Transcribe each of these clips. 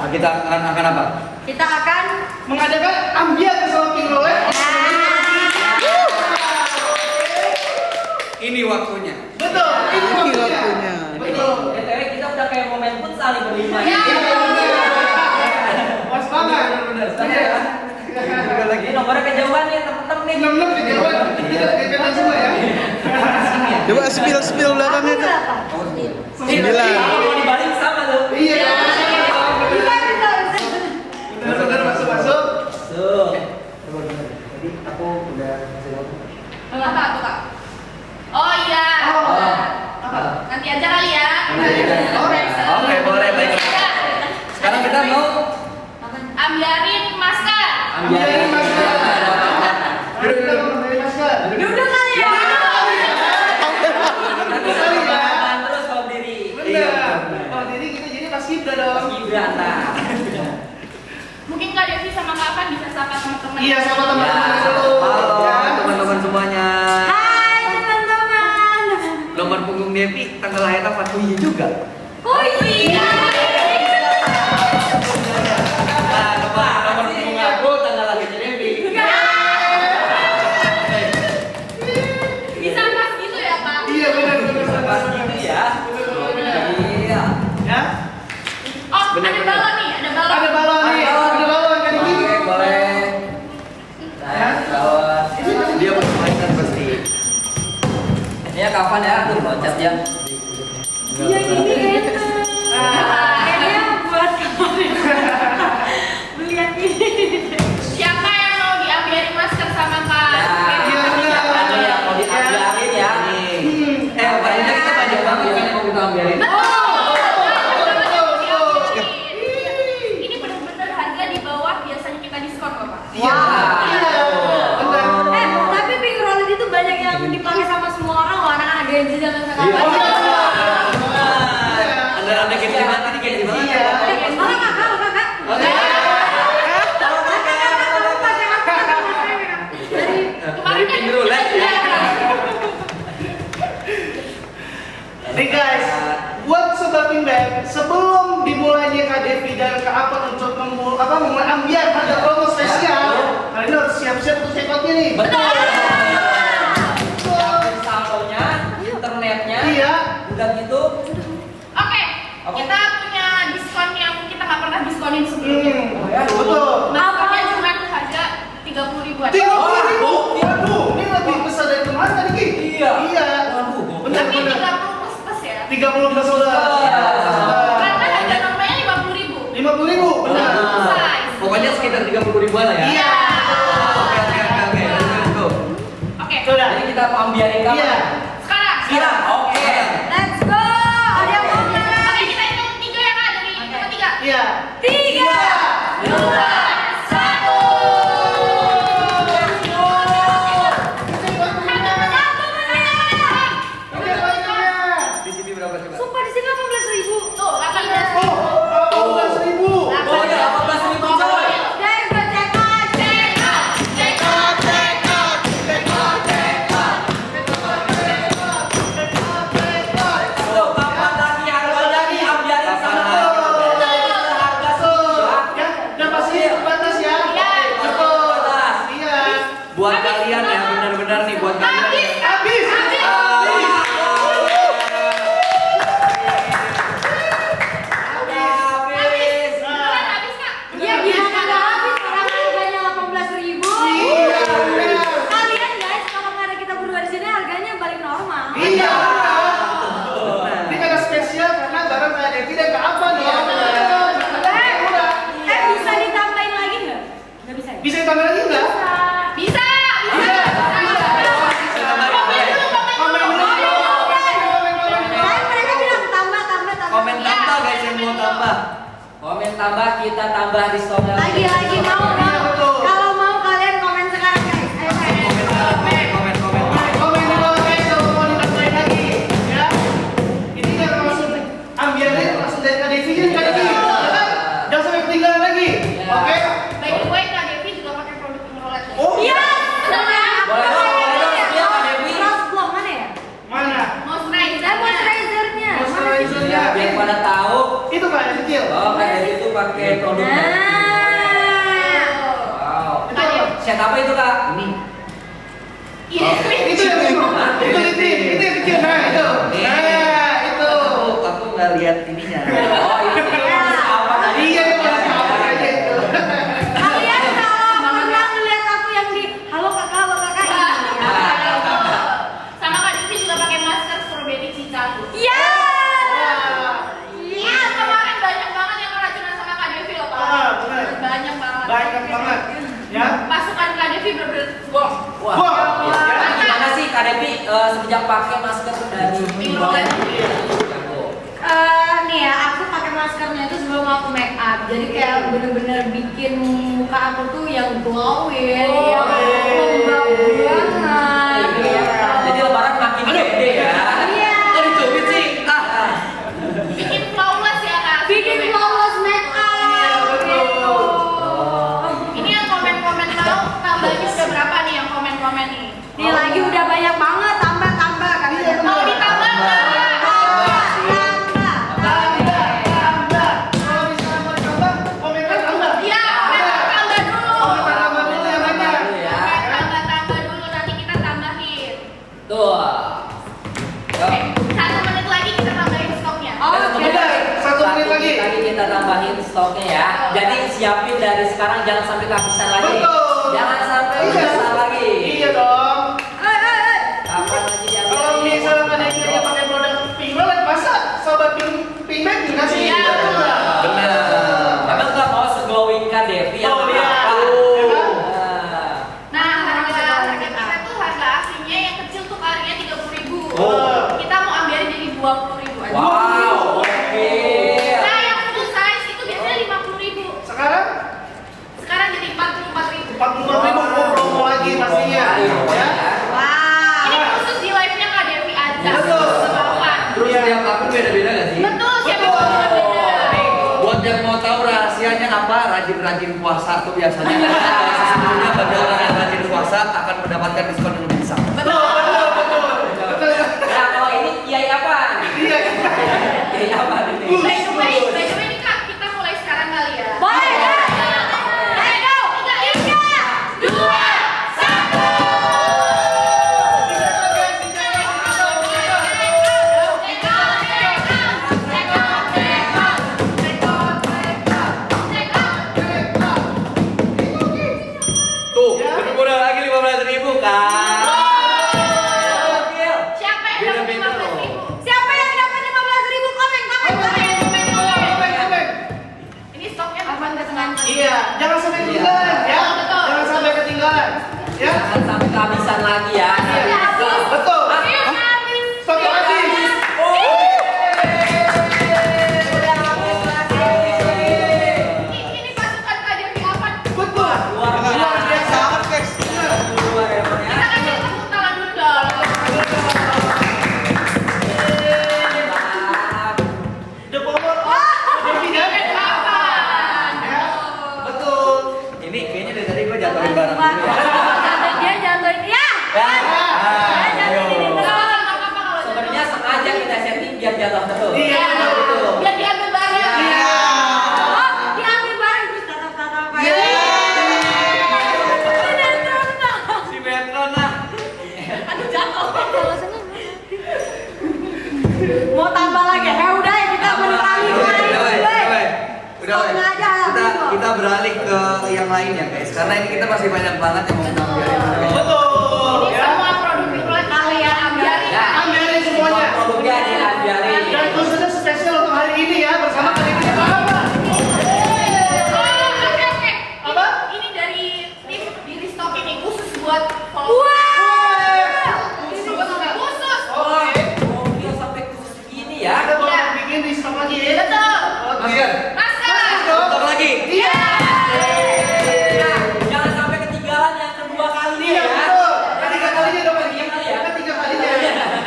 Kita akan apa? Kita akan mengadakan ambiar bersama Pink Roller. Ini waktunya. Betul, ini waktunya. Betul. BTW kita udah kayak momen futsal nih berlima. Ya. Pas banget. Bener. Ini nomornya kejauhan nih temen-temen nih. 66 kejauhan. Kita deketan semua ya. Coba spill belakangnya tuh. Sembilan. Kalau dibalik sama tuh. Iya. Bisa. Benar masuk. Tuh. Tadi aku udah kasih tahu. Apa tuh Kak? Oh iya. Apa? Nanti aja kali ya. Oke, boleh, baik. Sekarang kita mau ambiarin masker. Ambiarin masker. Duduk kali ya. Nanti kita terus kalau diri. Benar. Kalau diri kita jadi pas Gibra dong. Gibran nah. Mungkin Kak Devi sama Kak Afan bisa sapa teman-teman. Iya, sama teman-teman Ya. dulu. Halo Ya. teman-teman semuanya. Hai teman-teman. Nomor punggung Devi tanggal lahir apa? Oh iya juga. Oh iya. Nah, nomor punggung aku tanggal lahirnya Devi. Bisa pas gitu ya Pak? Iya, benar. Pas gitu ya. Iya. Ya. Oh, Benar, ada benar. balon nih, ada balon. Ada balon nih. Ada balon kan ini. Oke, boleh. Nah, kawan. Dia bermainkan pasti. Ini ya kapan ya? Tuh loncat ya. Iya ini enak. Kayaknya buat kemarin. Beli yang ini. Siapa yang mau diambilin masker sama Kak? Iya, benar. Ada yang mau diajarin ya. Bajunya kita banyak banget kan yang mau kita ambilin. Ini benar-benar harga di bawah biasanya kita diskon kok Pak. Iya. Iya. Benar. Tapi Pink Roller itu banyak yang dipakai sama semua orang loh, anak-anak Gen Z zaman sekarang. Iya. Ada game mati nih game banget. Iya. Halo kakak, halo kakak. Dari kemarin kan Pink Roller ya. Hey guys, buat sobat Pinkbag, sebelum dimulainya Kak Devi dan Kak Afan untuk memulai ambiar pada promo spesial, kalian harus siap-siap untuk check out-nya nih. Betul. Betul. Saldonya, internetnya, Iya. udah gitu. Oke, kita punya diskon yang kita nggak pernah diskonin sebelumnya. Betul. Diskonnya cuma harga 30.000 aja. 30.000. Waduh, ini lebih besar dari kemarin tadi Ki. Iya. Iya. Waduh. Benar Tapi benar. 30 plus ya. 30 plus Karena harga normalnya 50.000. 50.000. Benar. Size. Pokoknya sekitar 30.000-an lah ya. Iya. Oke. Let's go. Oke. Sudah. Jadi kita mau ambiarin kapan? Iya. Sekarang. Siap. Oke. Let's go. Ada yang mau mulai? Oke, kita hitung 3 ya Kak, dari ketiga. Iya. 3, 2, 1. Di sini berapa coba? Sumpah di sini 18.000. Tuh, 18.000. Oh, 18.000. Oh ya, 18.000 coy. Tuh, kapan lagi harganya nih ambiarin sama harga segitu ya. Ya, dan pasti terbatas ya. Betul. Iya. Buat kalian ya, benar-benar nih buat kalian. Habis. Habis. Ya gimana nggak habis, orang harganya 18.000. Iya, benar. Kalian guys, kalau nggak ada kita berdua di sini harganya balik normal. Iya. Ini karena spesial karena bareng Kak Devi dan Kak Afan ya. Bisa ditambahin lagi nggak? Nggak bisa ya? Bisa ditambah lagi enggak? Bisa. Komen dulu. Mereka bilang tambah. Komen Ya. tambah guys yang mau tambah. Komen tambah, kita tambah diskonnya. Lagi mau. Iya, betul. Kalau mau kalian komen sekarang guys. Ayo guys. Komen. Komen di bawah guys kalau mau ditambahin lagi ya. Ini kan langsung ambiarnya langsung dari Kak Devi kan Kak Devi. Ya kan? Jangan sampai ketinggalan lagi. Oke? By the way, Kak Devi juga pakai produk Pink Roller. Oh. Iya. Boleh dong, dia Kak Devi. Rose Block mana ya? Mana? Moisturizer-nya. Moisturizer-nya. Ya, biar pada tahu. Itu Kak yang kecil. Oh, kayak gitu pakai produk dari Timolet. Wow. Set apa itu kak? Ini. Iya. Itu yang itu yang kecil. Nah, itu. Nah, itu. Aku nggak lihat ininya. Oh itu apa tadi? Iya, itu masih apa aja itu. Kalian kalau pernah ngeliat aku yang di halo kakak sama Kak Devi juga pakai masker strawberry Cicago. Iya. Iya, kemarin banyak banget yang keracunan sama Kak Devi loh Pak. Benar. Banyak banget. Banyak banget. Ya. Pasukan Kak Devi bener-bener wah. Wah. Wah. Gimana sih Kak Devi sejak pakai masker dari Timolet? Nih ya, aku pakai maskernya itu sebelum aku make up. Jadi kayak bener-bener bikin muka aku tuh yang glowing, yang lembab banget. Jadi lebaran makin gede ya. Iya. Kok dicubit sih? Bikin flawless ya Kak. Bikin flawless make up. Gitu. Ini yang komen-komen mau tambahnya udah berapa nih yang komen-komen nih? Nih lagi udah banyak banget, tambah katanya. Mau ditambah nggak? Kalau misalnya mau tambah, komentar tambah. Iya, tambah dulu. Komentar tambah dulu yang banyak. Ya. Tambah dulu nanti kita tambahin. Tuh. Oke, 1 menit lagi kita tambahin stoknya. Udah, 1 menit lagi. Kita tambahin stoknya ya. Jadi siapin dari sekarang jangan sampai kehabisan lagi. Betul. Jangan sampai Iya. kehabisan lagi. Iya dong. Kapan lagi diambil? Kalau misalnya ada yang dia pakai produk Timolet, masa sobat Pink Bag dikasih? Iya. Benar. Emang nggak mau se-glowing Kak Devi atau Oh, iya. apa? Nah, harga kita tuh harga aslinya yang kecil tuh harganya 30.000. Oh. Kita mau ambilin jadi 20.000 aja. Wow, oke. Nah, yang full size itu biasanya 50.000. Sekarang Sekarang jadi 44.000. 44.000 promo lagi pastinya. Ya. Ini khusus di live-nya Kak Devi aja. Betul. Sebelumnya. Terus Iya. tiap akun beda-beda nggak sih? Betul, siapa Betul. yang mau beda-beda. Buat yang mau tahu rahasianya apa, rajin-rajin puasa tuh biasanya. Sesungguhnya bagi orang yang rajin puasa akan mendapatkan diskon yang lebih besar. Betul. Nah, kalau ini kiai apa? Iya. Kiai apa ini? By the way nih Kak, kita mulai sekarang kali ya. Boleh. Ayo, 3, 2, 1. Tuh, lebih murah lagi 15.000 kan? Siapa yang dapat 15.000? Siapa yang dapat 15.000 komen? Ini stoknya kapan kesenangan? Iya, jangan sampai ketinggalan ya. Betul. Jangan sampai ketinggalan. Ya. Jangan sampai kehabisan lagi ya. Betul. Stoknya habis. Ini pasukan Kak Devi apa? Betul. Luar biasa. Luar ya, Bang, ya. Kita kasih tepuk tangan dulu dong. Mantap. The power of Devi dan Kapan? ya. Betul. Ini kayaknya dari tadi gue jatuhin barang dulu ya. Dia jatuhin. Ya. Ayo. Sebenarnya sengaja kita setting biar jatuh terus. Iya. Betul. Biar diambil bareng. Iya. Oh, diambil bareng terus tatap-tatap. Iya. Si Metron lah. Aduh jatuh. Mau tambah lagi? Udah ya kita beralih Udah, main. Udah, Stoknya aja habis kok. kita beralih ke yang lain ya guys. Karena ini kita masih banyak banget yang mau kita ambilin. Betul. Ini Ya. semua produk Timolet kalian ambilin. Ya. Ambilin semuanya. Semua produknya diambilin. Dan khususnya spesial untuk hari ini ya bersama kali ini apa? Oke. Apa? Ini dari tim di restock ini khusus buat Wah. Khusus. Oke. Mobil sampai khusus gini ya. Kita mau Iya. bikin di stok lagi. Betul. Masker. Masker. Stop lagi. Iya. Nah, jangan sampai ketinggalan yang kedua kali Iya ya. betul. Ketiga kalinya dong. Ketiga kali ya? Ketiga kalinya.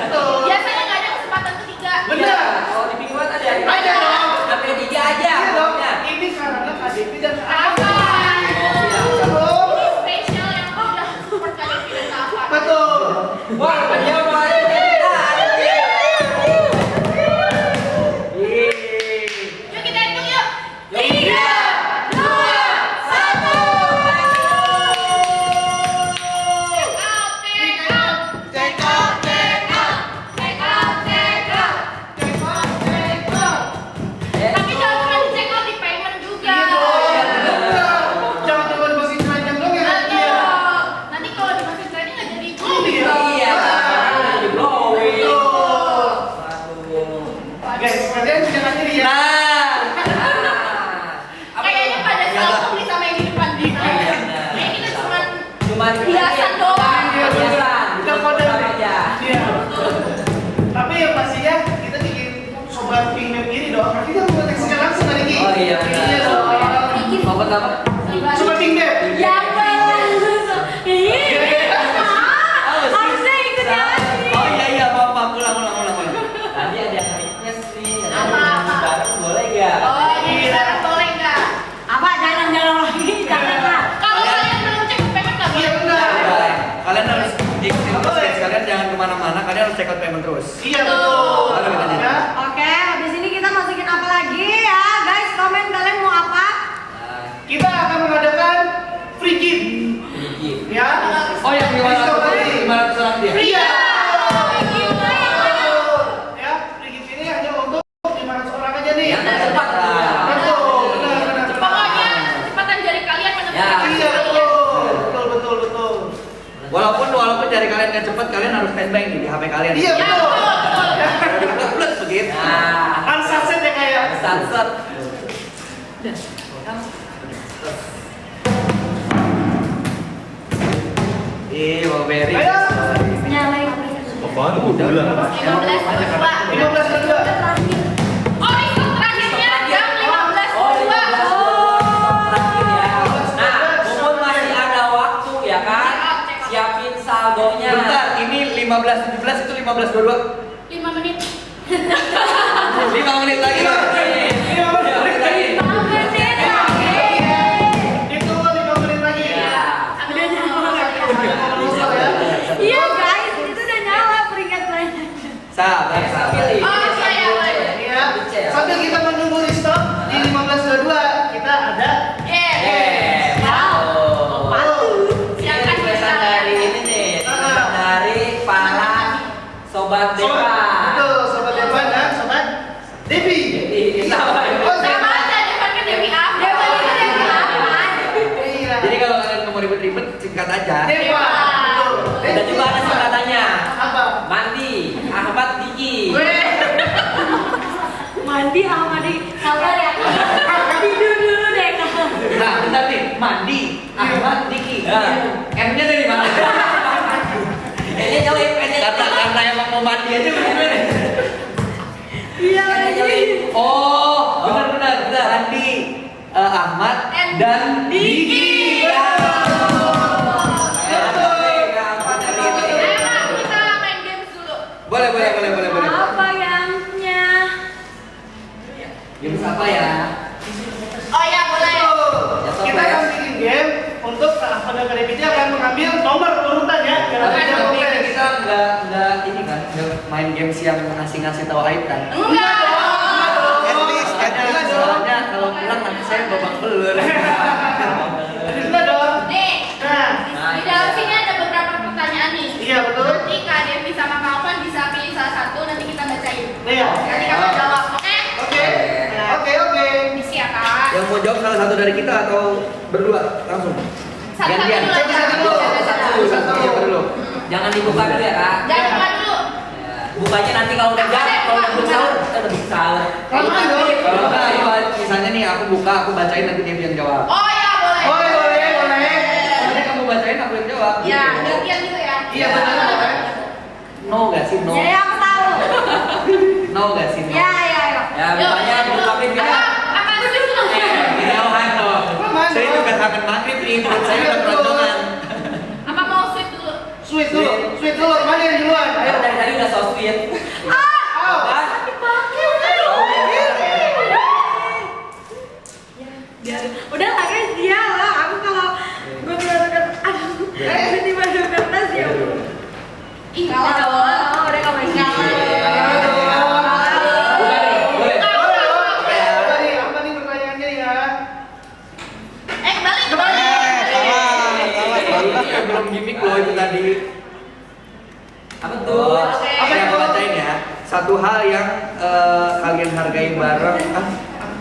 Betul. Biasanya nggak ada kesempatan ketiga. Benar. Kalau di Pingguan ada. Ada dong. Sampai 3 aja. Iya dong. pokoknya. Ini karena Kak Devi dan Kak Apa? Betul. Ini spesial yang udah support Kak Devi dan Kak Afan. Betul. Wah, dia mulai Yuk kita hitung yuk. Buat apa? Sweeping Beb. Ya harusnya ikut ya sih. Oh iya maaf ulang. Tadi ada request nih. Apa? Bareng boleh gak? Oh, iya, boleh nggak? Apa jangan lagi, jangan lah. Kalau kalian belum cek payment nggak Iya boleh. benar. Boleh. Kalian harus ikutin terus, kalian jangan kemana-mana, kalian harus check out payment terus. Iya betul. Ada bedanya. Ya. Oke, habis ini kita masukin apa lagi ya guys? Komen kalian mau apa? Kita akan mengadakan free gift. Ya. Oh yang 500 orang dia? Iya. Gila ya. Ya, free gift ini hanya untuk 500 orang aja nih. Yang tercepat lah. Betul, benar. Pokoknya kecepatan jari kalian menentukan. Iya betul. Walaupun jari kalian nggak cepat, kalian harus standby nih di HP kalian. Iya Ya, betul. betul. Plus begitu. Nah, Unsunset ya kayak. sunset. Wow, very. Ayo. Nyalain. Apaan? Udah. 15 kedua. 15 kedua. Oh, itu terakhirnya jam 15 Oh, kedua. 15 terakhir ya. Nah, mumpung masih ada waktu ya kan? Siapin saldonya. Bentar, ini 15-17 itu 15-22. 5 menit. 5 menit lagi. Iya, benar. Itu 5 menit lagi. Ya. Iya guys, itu udah nyala peringkat lainnya. Sabar. Pilih. Oh, saya boleh. Iya. Sambil kita menunggu restock di 15.22 kita ada Silakan Pesan dari ini nih, pesan dari para sobat Depa. Betul, sobat Devan dan sobat Devi. Jadi kita Sama aja depan ke Dewi Af. Depan itu Dewi apa? Iya. Jadi kalau kalian nggak mau ribet-ribet, singkat aja. Deva. Betul. dan juga ada singkatannya. Apa? Mandi, Ahmad Diki. Mandi sama di sabar ya. Tidur dulu deh kak. Nah, bentar nih, Mandi, Ahmad, Diki. M-nya dari mana? Ini jelek, ini Karena emang mau mandi aja bener. Iya lagi. Oh, benar. Mandi, Ahmad, dan Diki. Ayo, Mak, kita main games dulu. Boleh. Apa gamenya? Games apa ya? Oh ya, boleh. Kita akan bikin game untuk pada kali ini akan mengambil nomor urutan ya. Tapi Biar nanti kita kita nggak ini kan, nggak main games yang ngasih tahu aib kan? Enggak. Soalnya kalau pulang nanti saya babak belur. Sudah dong. Nih, Nah, di dalam sini ada beberapa pertanyaan nih. iya betul. Nanti Kak Devi sama Kak Ovan bisa pilih salah satu, nanti kita bacain. Iya. Nanti kakak jawab, oke? Oke. Misi ya, Kak. Yang mau jawab salah satu dari kita atau berdua langsung? Satu-satu Gantian. dulu aja. Satu dulu. Jangan dibuka dulu ya kak. Jangan buka dulu. Bukanya nanti kalau udah kalau udah sahur, kita udah bisa sahur. Lama dong. Kalau nggak, misalnya nih aku buka, aku bacain nanti dia yang jawab. Oh ya, boleh. Boleh. Nanti kamu bacain, aku yang jawab. Ya, gantian gitu ya. Iya betul. No gak sih no? Jadi aku tahu. No gak sih no? Ya. Ya bukanya dibuka pintu ya. Apa sih dulu? Saya juga kangen maghrib nih, perut saya udah keroncongan. Apa mau sweet dulu? Sweet dulu. Mana yang duluan? Ayo. Dari tadi udah so sweet. Ayo. Kan? Udah lah guys, dia lah. Aku kalau gue tiba-tiba aduh, tiba-tiba ada kertas ya. Ih, Kalau udah kamu Kalah. Boleh. Apa nih pertanyaannya ya? Balik. Belum gimmick loh itu tadi. Apa tuh? Apa yang aku bacain ya? Satu hal yang kalian hargai bareng.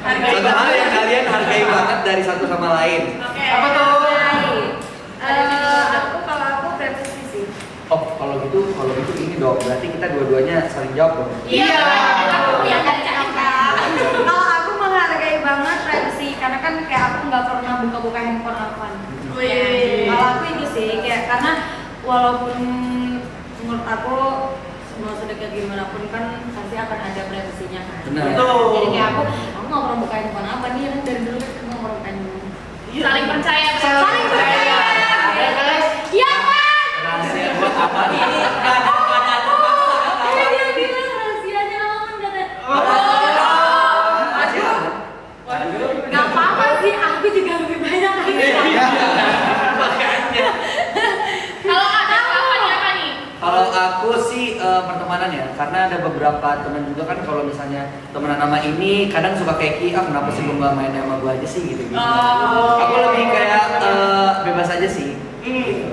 Satu hal yang kalian hargai banget dari satu sama lain. Oke. Apa tuh? Kalau aku privacy sih. Oh, kalau gitu ini dong. Berarti kita dua-duanya saling jawab dong. Iya. Aku yang dari Kak. Kalau aku menghargai banget privacy karena kan kayak aku nggak pernah buka-buka handphone aku kan. Wih. Kalau aku itu sih kayak karena walaupun menurut aku mau sedekat gimana pun kan pasti akan ada privasinya kan. Benar. Betul. Jadi kayak aku nggak pernah buka handphone apa nih dari dulu kan nggak pernah buka handphone. percaya. Saling percaya. Ya guys. Iya kan? Rahasia buat apa nih? Ini nggak ada terpaksa kan Ini kawan? dia bilang rahasianya aman kata. Rahasia. Gak apa-apa sih, aku juga lebih banyak Makanya. Kalau ada kawannya apa nih? Kalau aku sih pertemanan ya, karena ada beberapa teman juga kan kalau misalnya temenan sama ini kadang suka keki, kenapa sih lu nggak main sama gua aja sih gitu. Oh. Aku lebih kayak bebas aja sih. Gitu.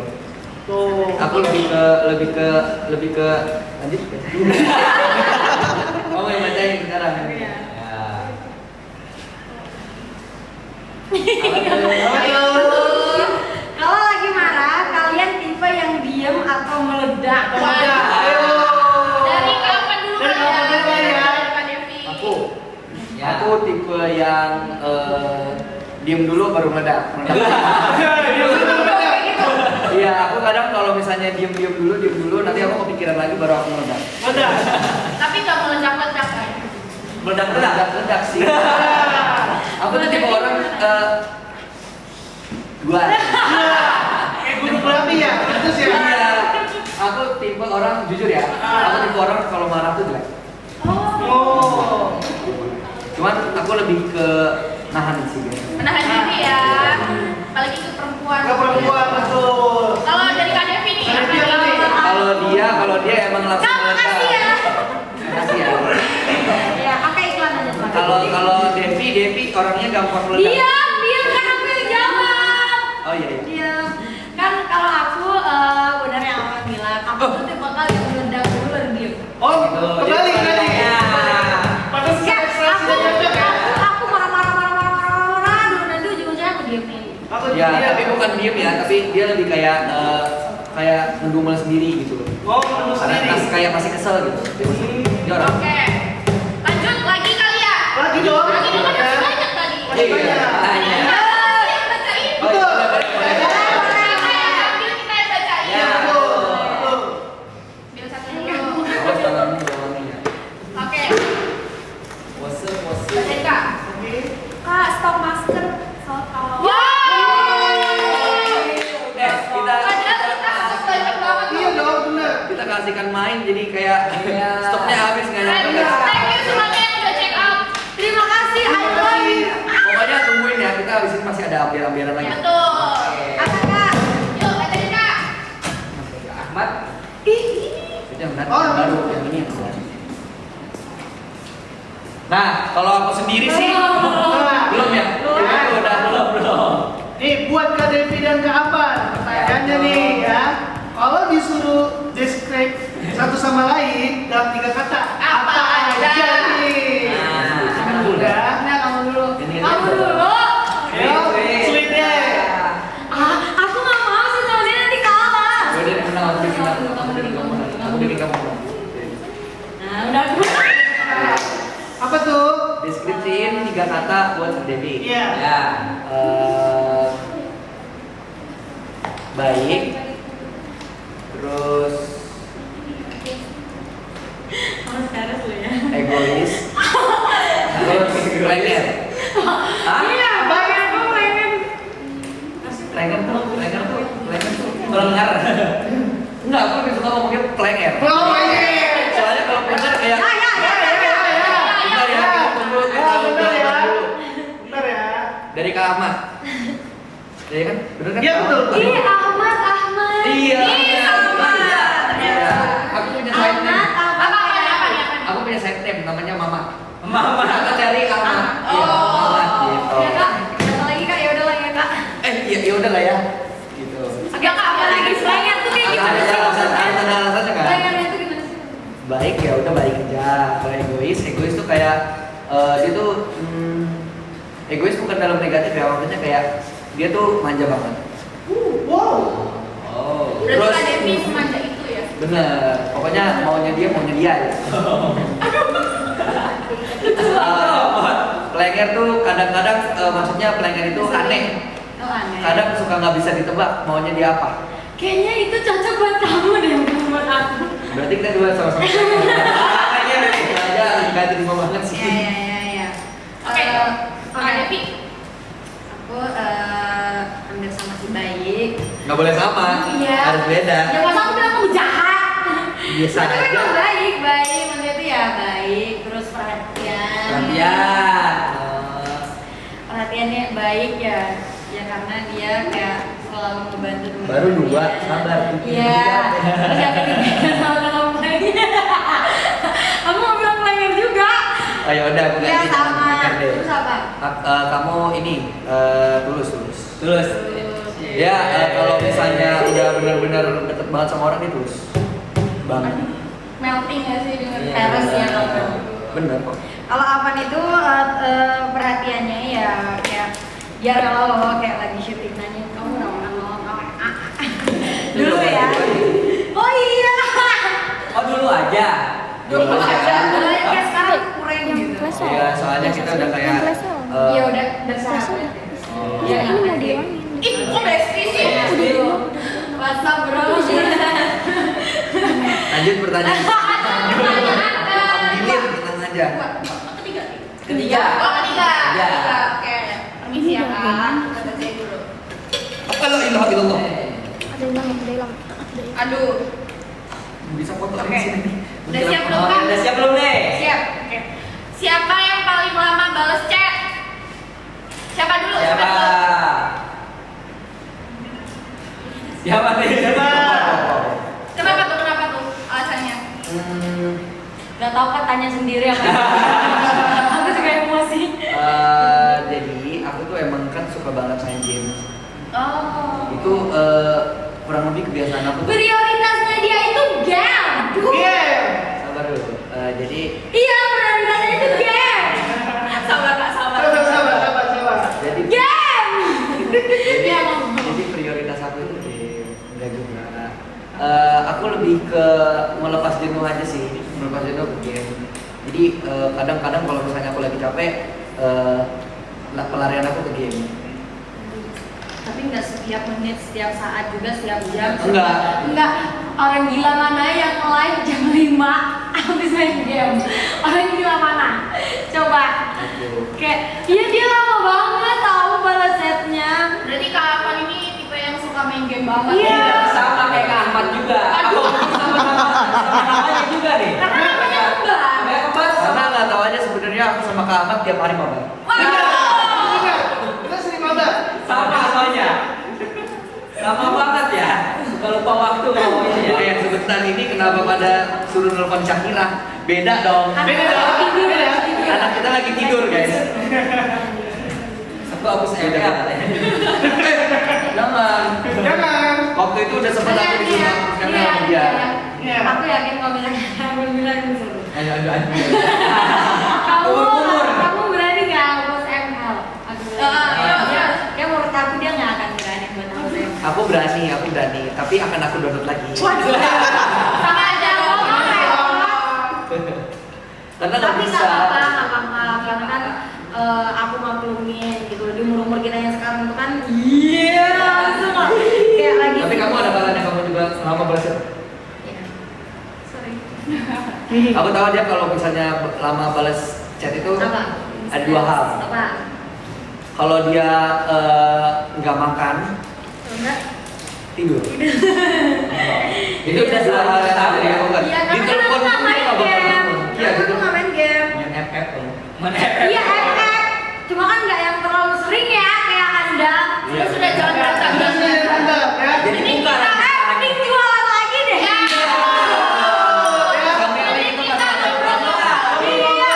Tuh. Aku lebih ke lanjut. Kamu yang bacain sekarang. Ya. Kalau lagi marah, kalian tipe yang diem atau meledak? Dari kapan dulu Dari kapan dulu ya? Kak Devi. Aku tipe yang diem dulu baru meledak. Iya, aku kadang kalau misalnya diem dulu, nanti aku kepikiran lagi baru aku meledak. Tapi nggak meledak-ledak kan? Meledak sih. Aku tuh tipe orang dua. Kayak gunung berapi ya, terus ya. Iya. Aku tipe orang jujur ya. Aku tipe orang kalau marah tuh jelek. Oh. Cuman aku lebih ke nahan sih guys. Menahan diri ya. Apalagi ke perempuan. Ke perempuan betul. Kalau dari Kak Devi nih, Kak Devi apa nih? Kalau dia emang langsung Kak, meledak. makasih ya. Makasih ya. Ya, pakai iklan aja Pak. Kalau Devi orangnya gampang meledak. Diam kan aku yang jawab. Oh iya. Diam. Kan kalau aku benar yang orang bilang, aku tuh tipe kali yang meledak dulu baru diem. Oh, kembali. Padahal Ya, ekspresi cocok ya. aku marah dulu nanti ujung-ujungnya aku diemin. Aku Ya, tapi bukan diem ya, tapi dia lebih kayak ngedumel sendiri gitu loh. Oh, kamu Karena sendiri. kayak masih kesel gitu. Dia orang. Oke. Lanjut lagi kali ya. Lagi dong. Lagi dong, kan masih banyak tadi. Masih banyak. Tanya. Yang bacain. Betul. Siapa yang ambil kita yang bacain? Ya. Betul. Ambil satu dulu. Awas tanganmu bawahnya. Oke. Pose. Bacain Kak. Oke. Kak, stop masker. Soal kalau Padahal kita harus banyak banget. Iya dong, benar. Kita kasihkan main jadi kayak stoknya habis nggak nyampe. Thank you semuanya yang udah check out. terima kasih, I love you. Pokoknya tungguin ya, kita habis ini masih ada ambiar-ambiaran lagi. Betul. Apa Kak? Yuk, bacain Kak. Ahmad, Ih, itu yang benar, Oh. yang baru, yang ini yang baru. Nah, kalau aku sendiri sih belum ya. Itu udah belum. Nih buat Kak Devi dan Kak Apan, pertanyaannya nih ya. Kalau disuruh describe satu sama lain dalam 3 kata, Apa aja? nih? Nah, Udah. nah kamu dulu. Ini Kamu aja. dulu. Ayo, sweetnya. Aku nggak mau sih sama dia nanti kalah. Ya udah, ini menang, aku bikin Kamu aku. dulu, kamu dulu, kamu dulu, kamu Aku bikin dulu. kamu. Nah, udah aku. Apa tuh? Deskripsiin 3 kata buat Kak Devi. Iya. Ya. Baik, terus Kamu sekarang dulu ya. egois, terus lengket. Hah? Iya, bayar aku pengen. Lengket tuh pelengkar. Enggak, aku lebih suka ngomongnya pelengker. Oh, ini. Soalnya kalau pelengkar kayak Ya, ya, ya, ya, ya. bentar ya, tunggu, Ya, benar ya. Benar ya. Dari Kak Ahmad. Iya kan? Bener kan? Iya, betul. Ih, Ahmad. Iya. Ih, sama. Iya. Aku punya side name. Apa? Aku punya side name namanya Mama. Mama. Kata dari Ahmad. Iya, Oh. Ahmad gitu. Ya Kak, satu lagi Kak, ya udah lah ya Kak. Iya, ya udah lah ya. Gitu. Agak Kak, apa lagi? Selainnya tuh kayak gimana sih maksudnya? Alasannya kan? Selainnya tuh gimana sih? Baik ya udah baik aja. Kalau egois tuh kayak dia tuh egois bukan dalam negatif ya, maksudnya kayak dia tuh manja banget. Wow. Oh. Berarti Terus- Kak Devi semanja itu ya? Bener, pokoknya maunya dia ya. Pelengker tuh kadang-kadang maksudnya pelengker itu aneh. Oh, aneh. Kadang suka nggak bisa ditebak maunya dia apa. Kayaknya itu cocok buat kamu deh, bukan buat aku. Berarti kita dua sama-sama. Kayaknya itu aja nggak terima banget sih. Ya. Oke, Kak Devi. Aku Nggak boleh sama, Iya. harus beda. Ya masa aku bilang kamu jahat. Biasa Tapi aja. emang baik, maksudnya itu ya baik, terus perhatian. Perhatian. Perhatiannya baik ya, ya karena dia kayak selalu ngebantu temen-temennya. Baru 2, sabar. Iya. Terus yang ketiga sama lengger. Aku mau bilang lengger juga. Oh ya udah, aku Iya ganti. sama. Dengar deh. Terus apa? Kamu ini tulus. Tulus. Ya kalau misalnya udah benar-benar deket banget sama orang itu tulus banget. Melting gak sih dengan Iya, Paris ya benar. kalau Bener kok. Kalau Avan itu perhatiannya ya kayak dia rela loh kayak lagi syuting nanya kamu dulu ya. Oh iya. Oh dulu aja. Dulu aja. Dulu aja kayak sekarang kurang gitu. Iya, soalnya kita udah kayak Iya udah sahabat. Iya, ini mau diomongin. Ih, kok bestie sih? WhatsApp bro. lanjut pertanyaan. Pertanyaan Ambilin, tenang aja. Ketiga. Oh, ketiga. Iya. Ketiga, oke. Permisi ya, Kak. Kita cek dulu. La ilaha illallah. Aduh. Bisa foto Oke. di sini. Udah siap belum, Kak? Udah siap belum nih? Siap. Oke. Siapa yang paling lama balas chat? Siapa dulu? Siapa? Siapa nih? Kenapa tuh? Kenapa tuh? Alasannya? Gak tau kan tanya sendiri apa. Aku juga emosi. Jadi aku tuh emang kan suka banget main game. Oh. Itu kurang lebih kebiasaan aku. Prioritasnya dia itu game. Game. Sabar dulu. Jadi Iya prioritasnya itu game. Sabar, Kak, sabar. Sabar. jadi Game. jadi, jadi prioritas aku itu game. Enggak juga. Aku lebih ke melepas jenuh aja sih, melepas jenuh ke game. Jadi kadang-kadang kalau misalnya aku lagi capek, pelarian aku ke game. Tapi nggak setiap menit, setiap saat juga, setiap jam. Enggak. Enggak. Orang gila mana yang live jam 5 habis main game? Orang gila mana? Coba. Kayak, iya dia lama banget tahu balas chatnya. Berarti Kak Afan ini tipe yang suka main game banget. Iya. Sama kayak Kak Ahmad juga. Aku sama namanya juga nih. Karena namanya kembar. Namanya kembar. Karena nggak tahu aja sebenarnya aku sama Kak Ahmad tiap hari mabar. Kita sering mabar. Sama soalnya. Sama banget ya. Suka lupa waktu kalau ini ya. Yang sebentar ini kenapa pada suruh nelfon Syakira? Beda dong. Beda dong. Beda. Anak kita lagi tidur guys. Aku hapus MK katanya. Jangan. Jangan. Waktu itu udah sempat aku disuruh hapuskan Iya, sama dia. Iya. Aku yakin kalau misalnya kamu bilang disuruh. Ayo. Kamu berani nggak hapus ML? Aku bilang. Iya. Ya menurut aku dia nggak akan berani buat hapus ML. Aku berani, tapi akan aku download lagi. Sama aja ngomong ya. Karena nggak Tapi bisa. nggak apa-apa, karena kan aku maklumin gitu. Di umur kita yang sekarang itu kan, iya, semua kayak lagi. Tapi kamu ada kalanya kamu juga selama belajar. Iya. Sorry. Aku tahu dia kalau misalnya lama balas chat itu Apa? ada 2 hal. Apa? Kalau dia nggak makan, Enggak. tidur. Itu Jadi udah udah 2 hal yang tahu ada ya. ya, bukan? Iya, Di karena kan telepon aku nggak pun dia main nggak bakal game. telepon. Iya, Karena gitu. aku nggak main game. Main FF loh. Mana? Iya, FF. Cuma kan nggak yang terlalu sering ya, kayak Anda. Iya. Sudah jangan berantem. Kita sering mabar ya. Jadi Ini bukan. Mending jualan lagi deh. Ya. Sampai hari Jadi itu kita kan ada ngobrol. Iya,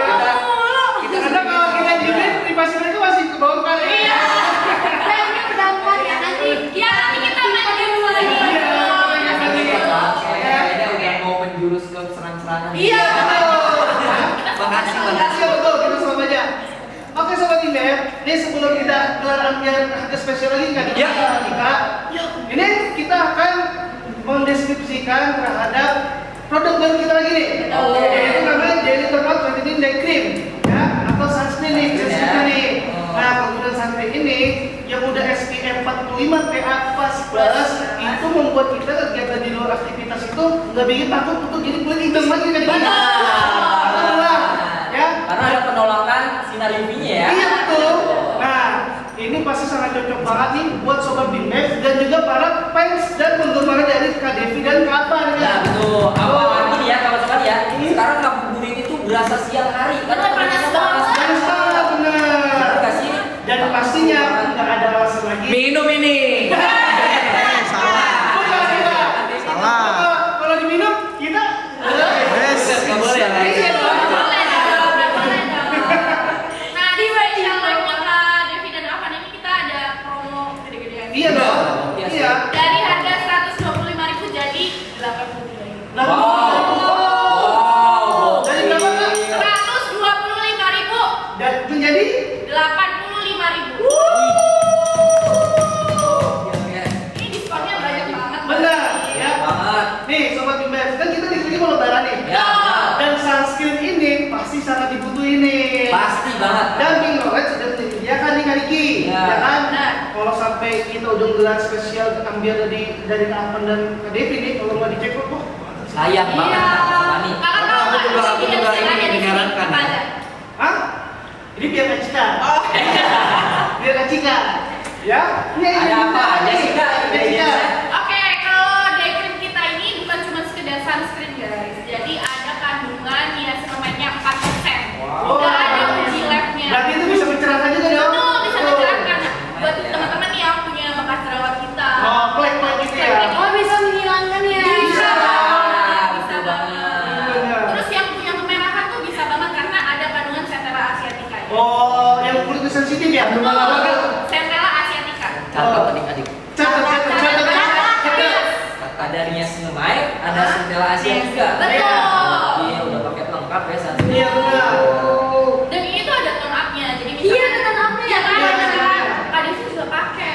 ngomong mulu. Karena kalau kita diemin privasi mereka masih kebongkar ya. Iya. Kayaknya berdampak ya nanti. Ya, nanti kita main game lagi. Nanti ya, Pak. Kayaknya udah mau menjurus ke serang-serangan. Iya. Makasih, Makasih makasih. ya betul, kita selalu aja. Oke sobat Indep, ini sebelum kita gelar ambiar harga spesial lagi nggak Ya. kita, ini kita akan mendeskripsikan terhadap produk baru kita lagi nih. Oke. Yaitu namanya Daily Total Vitamin Day Cream, ya, atau sunscreen nih, sunscreen nih. Nah, penggunaan sunscreen ini yang udah SPF 45 PA++ itu membuat kita kegiatan di luar aktivitas itu nggak bikin takut untuk jadi kulit hitam lagi kan? Benar. Ya. Karena ada penolakan sinar UV-nya ya. Iya betul. Nah, ini pasti sangat cocok banget nih buat sobat Bimbel dan juga para fans dan penggemar dari Kak Devi dan Kak Afan ya. Nah, betul. Apalagi nih ya kawan-kawan ya. Sekarang ngabuburit itu berasa siang hari karena Panas panas banget. Panas banget, bener. Bener nggak sih? Dan pastinya nggak ada alasan lagi. Minum ini. Salah. Salah. Kalau diminum kita Wes. Nggak boleh ya guys. Boleh dong, boleh dong. Nah, di special live-nya Kak Devi dan Afan ini kita ada promo gede-gedean. iya dong. Iya sih. Iya. Dari harga 125.000 jadi 83.000. Nah, Wow. dari berapa Kak? 125.000 Dan menjadi 85.000. Ini diskonnya banyak banget. benar ya. Banget. Nih sobat Bimbel, kan kita di sini mau lebaran nih. Ya. Dan sunscreen ini pasti sangat dibutuhin nih. Pasti banget. Dan Bing Rolet sudah menyediakan nih Kak Diki, Ya. ya kan? Nah. Kalau sampai kita ujung gelar spesial ambil dari Kak Afan dan Kak Devi nih, kalau nggak dicek kok, Sayang banget Iya. Kak Fani. Kakak tahu Aku nggak? juga Ini ini ada di sini. menyarankan. Apa ada? hah? Ini biar Kak Cika. Oh. Biar Kak Cika. Ya? Ini Ada apa aja sih Kak? Kak Cika. Oke, kalau day cream kita ini bukan cuma sekedar sunscreen guys. Jadi ada kandungan niacinamide-nya 4%. Wow. Udah ada uji lab-nya. Berarti itu bisa mencerahkan juga dong? Betul, bisa Betul. mencerahkan. Nah, buat teman-teman nih yang punya bekas jerawat kita. Oh, plek-plek gitu ya? Oh bisa menghilangkan ya. Bisa banget, bisa betul banget. Bener. Terus yang punya kemerahan tuh bisa banget karena ada kandungan Centella asiatica. Oh, yang kulitnya sensitif ya? Belum apa Betul, Centella asiatica. Catat adik-adik. Catat. Ada niacinamide, ada Centella Asia juga. Betul. Iya, udah paket lengkap ya sunscreen. Iya benar. Dan ini tuh ada tone up-nya. Jadi misalkan Iya, ada tone up-nya. Ya kan? Iya, iya, iya. Kak Devi juga pakai.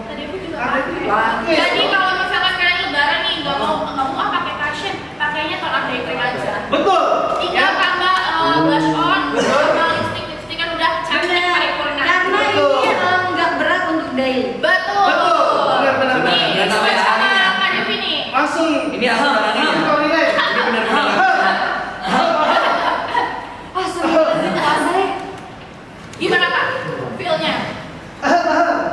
Kak Devi juga Kak Devi pakai. pakai. Jadi kalau misalkan kalian lebaran nih nggak mau pakai cushion, pakainya tone up day cream aja. Betul. Tinggal tambah blush on, sama lipstick kan udah cantik paripurna. Karena Betul. ini nggak berat untuk daily. Betul. Betul. Benar. Nih, Dan sampai sama hari ini. Kak Devi nih. Langsung. Ini aku barangnya ya. Kau nilai. Ini benar-benar. Ah seru banget puasa ya. Gimana Kak? Feel-nya?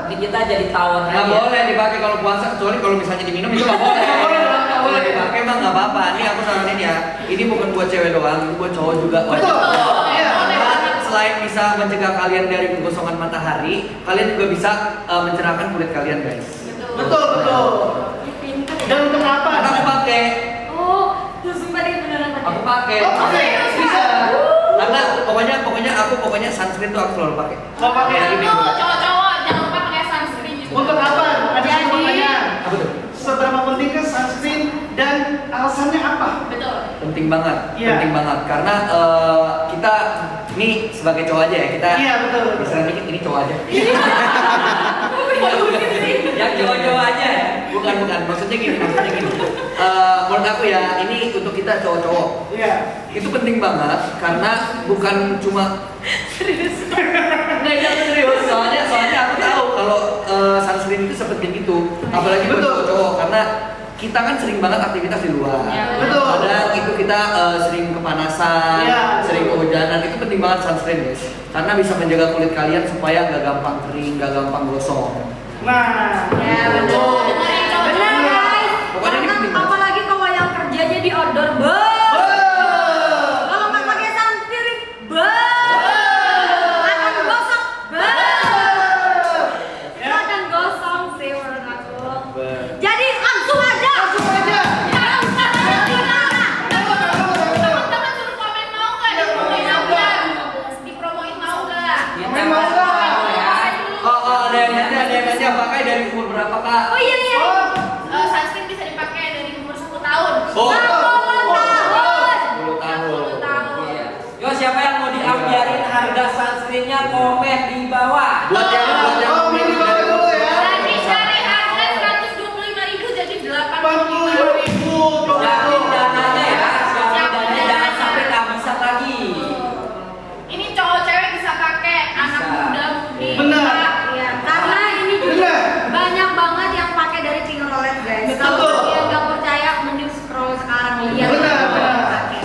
Ini kita jadi tawon Nggak aja. boleh dipakai kalau puasa, kecuali kalau misalnya diminum itu nggak boleh. Nggak boleh. Dipakai mah nggak apa-apa. Ini aku saranin ya. Ini bukan buat cewek doang, ini buat cowok juga. Betul. Iya. Karena selain bisa mencegah kalian dari kegosongan matahari, kalian juga bisa mencerahkan kulit kalian guys. Betul. Pinter ya. Dan untuk apa? Karena aku pakai, Oh, tuh sumpah deh beneran pakai. aku pakai. Oh, oke. Bisa. Karena pokoknya sunscreen tuh aku selalu pakai. Mau pakai. Itu cowok-cowok jangan lupa pakai sunscreen juga. Untuk apa? Ada Jadi- satu pertanyaan. Apa tuh? Seberapa pentingkah sunscreen dan alasannya apa? Betul. Penting banget, Iya. penting banget. Karena kita ini sebagai cowok aja ya, kita Iya betul. bisa dikit ini cowok aja. Yang cowok-cowok aja ya. Bukan, maksudnya gini. Menurut aku ya, ini untuk kita cowok-cowok. Iya. Itu penting banget karena bukan cuma Nggak, jangan serius. Soalnya aku tahu kalau sunscreen itu sepenting itu, apalagi buat Betul. cowok karena kita kan sering banget aktivitas di luar. Ya, betul. Kadang itu kita sering kepanasan, Ya. sering kehujanan. Itu penting banget sunscreen guys, karena bisa menjaga kulit kalian supaya nggak gampang kering, nggak gampang gosong. Nah. Ya, betul. Dengerin cowok-cowok. Bener guys. Pokoknya ini Karena penting banget. apalagi kalau yang kerjanya di outdoor kalau nggak pakai sunscreen, akan gosong, Ya. akan gosong sih menurut aku. Jadi langsung aja. Langsung aja. Teman-teman suruh komen mau nggak dipromoin ambiar? Dipromoin mau nggak? Komen mau nggak? Ada yang nanya pakai dari umur berapa kak? Oh iya. Sunscreen bisa dipakai dari umur 10 tahun. Oh. 10 10 tahun. tahun. Iya. Yo, siapa yang mau diambiarin harga sunscreennya komen di bawah. Buat yang Oh, ini bawah dulu ya. Tadi dari harga 125.000 jadi 45.000. Siapin dananya ya, siapin dananya jangan sampai kehabisan lagi. Ini cowok cewek bisa pakai, anak Bisa. muda mudi. Benar. Iya, karena ini juga Bener. banyak banget yang pakai dari finger roulette guys. Betul. Kalau kalian nggak percaya, mending scroll sekarang lihat. Benar.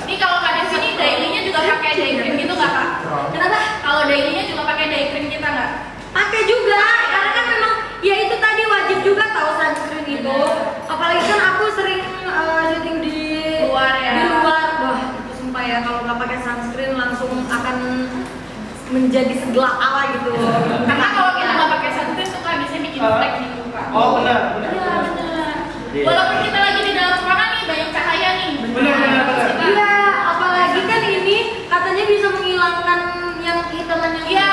Ini kalau kalian sini daily-nya juga pakai day cream gitu nggak kak? Kenapa? Kalau daily-nya juga pakai day cream kita nggak? menjadi segelap ala gitu. Karena kalau kita nggak pakai sunscreen suka bisa bikin flek di muka. Oh benar. Iya benar. Walaupun kita lagi di dalam ruangan nih banyak cahaya nih. Benar. Iya, apalagi kan ini katanya bisa menghilangkan yang hitaman yang Iya,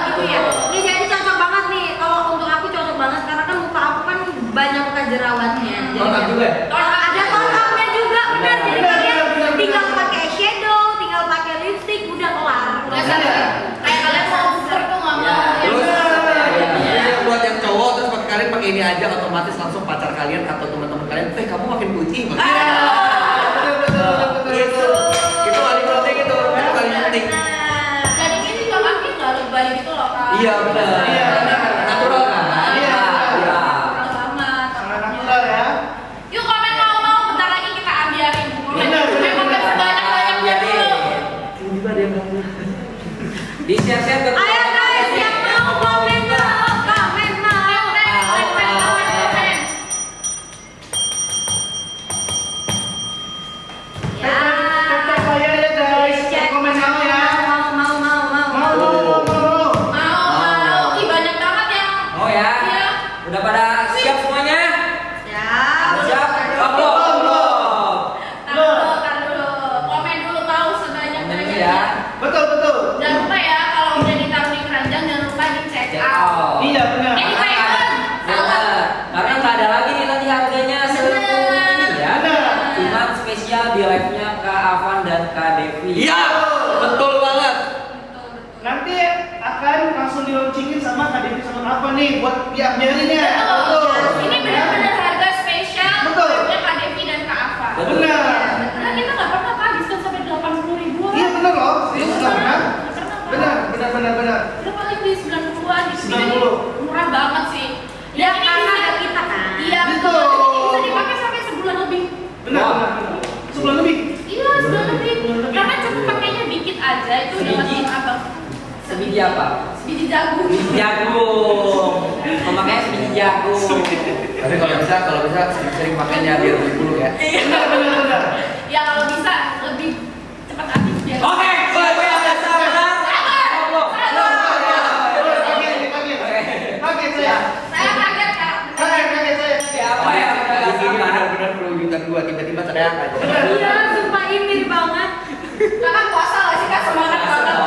gitu ya. Ini jadi cocok banget nih. Kalau untuk aku cocok banget karena kan muka aku kan banyak muka jerawatnya. Tonton juga ya? Ada tontonnya juga, benar. Jadi Benar, kalian benar. tinggal pakai shadow, tinggal pakai lipstick, udah kelar. Udah sampai kayak kalian mau booster tuh nggak mau. Terus Iya. ini buat yang cowok terus kalian pakai ini aja otomatis langsung pacar kalian atau teman-teman kalian, kamu makin putih. Itu paling penting itu paling penting. Dan ini juga makin nggak lebay gitu loh kak. Iya benar. Iya. Natural kan? Iya. Natural banget. Sangat natural ya. Yuk komen mau bentar lagi kita ambiarin. Benar, benar, Komen benar. sebanyak-banyaknya dulu. Ini juga dia bilang. Di share-share ke Ayo guys, yang mau komen mau, komen mau. Komen. Ya. Cek saya ya guys. Cek komen mau ya. Mau. Mau. Ih banyak banget yang. Oh ya. Iya. Udah pada siap semuanya? Ya. Siap? Belum. Tar dulu. Komen dulu mau sebanyak-banyaknya. Ya. Betul. Jangan lupa ya kalau udah ditaruh di keranjang jangan lupa di check Check out. out. Iya benar. Ini Taiwan. Benar. Karena nggak ada lagi nih nanti harganya seperti ini ya. Benar. Cuma spesial di live-nya Kak Avan dan Kak Devi. Iya, betul banget. Nanti akan langsung di launchingin sama Kak Devi sama apa nih buat biarinnya. Betul. Ini benar-benar harga spesial Betul. buatnya Kak Devi dan Kak Ava. Betul. Benar. Karena kita nggak pernah Kak diskon sampai 80.000. Iya benar loh. Serius nggak pernah? Nggak pernah, Kak. Benar. Udah paling di 90-an di sini 90. murah banget sih. Ya, Ini karena bisa- ada kita kan. Iya Gitu. betul. Ini bisa dipakai sampai sebulan lebih. Benar. Sebulan lebih. Iya sebulan lebih. Karena cukup pakainya dikit aja itu udah Sebiji. langsung abang. Sebiji apa? Sebiji jagung. Sebiji jagung. Pemakaian sebiji jagung. Tapi kalau bisa sering-sering pakainya biar lebih dulu ya. Benar. Ya kalau bisa lebih cepat habis biar. Oke, gue ada sabar. Kaget saya. Saya kaget Kak. Kaget saya. Siapa yang Di ada sini sabar? benar-benar perwujudan gua tiba-tiba teriak aja. Iya, sumpah ini banget. Kakak puasa gak sih Kak? Semangat banget.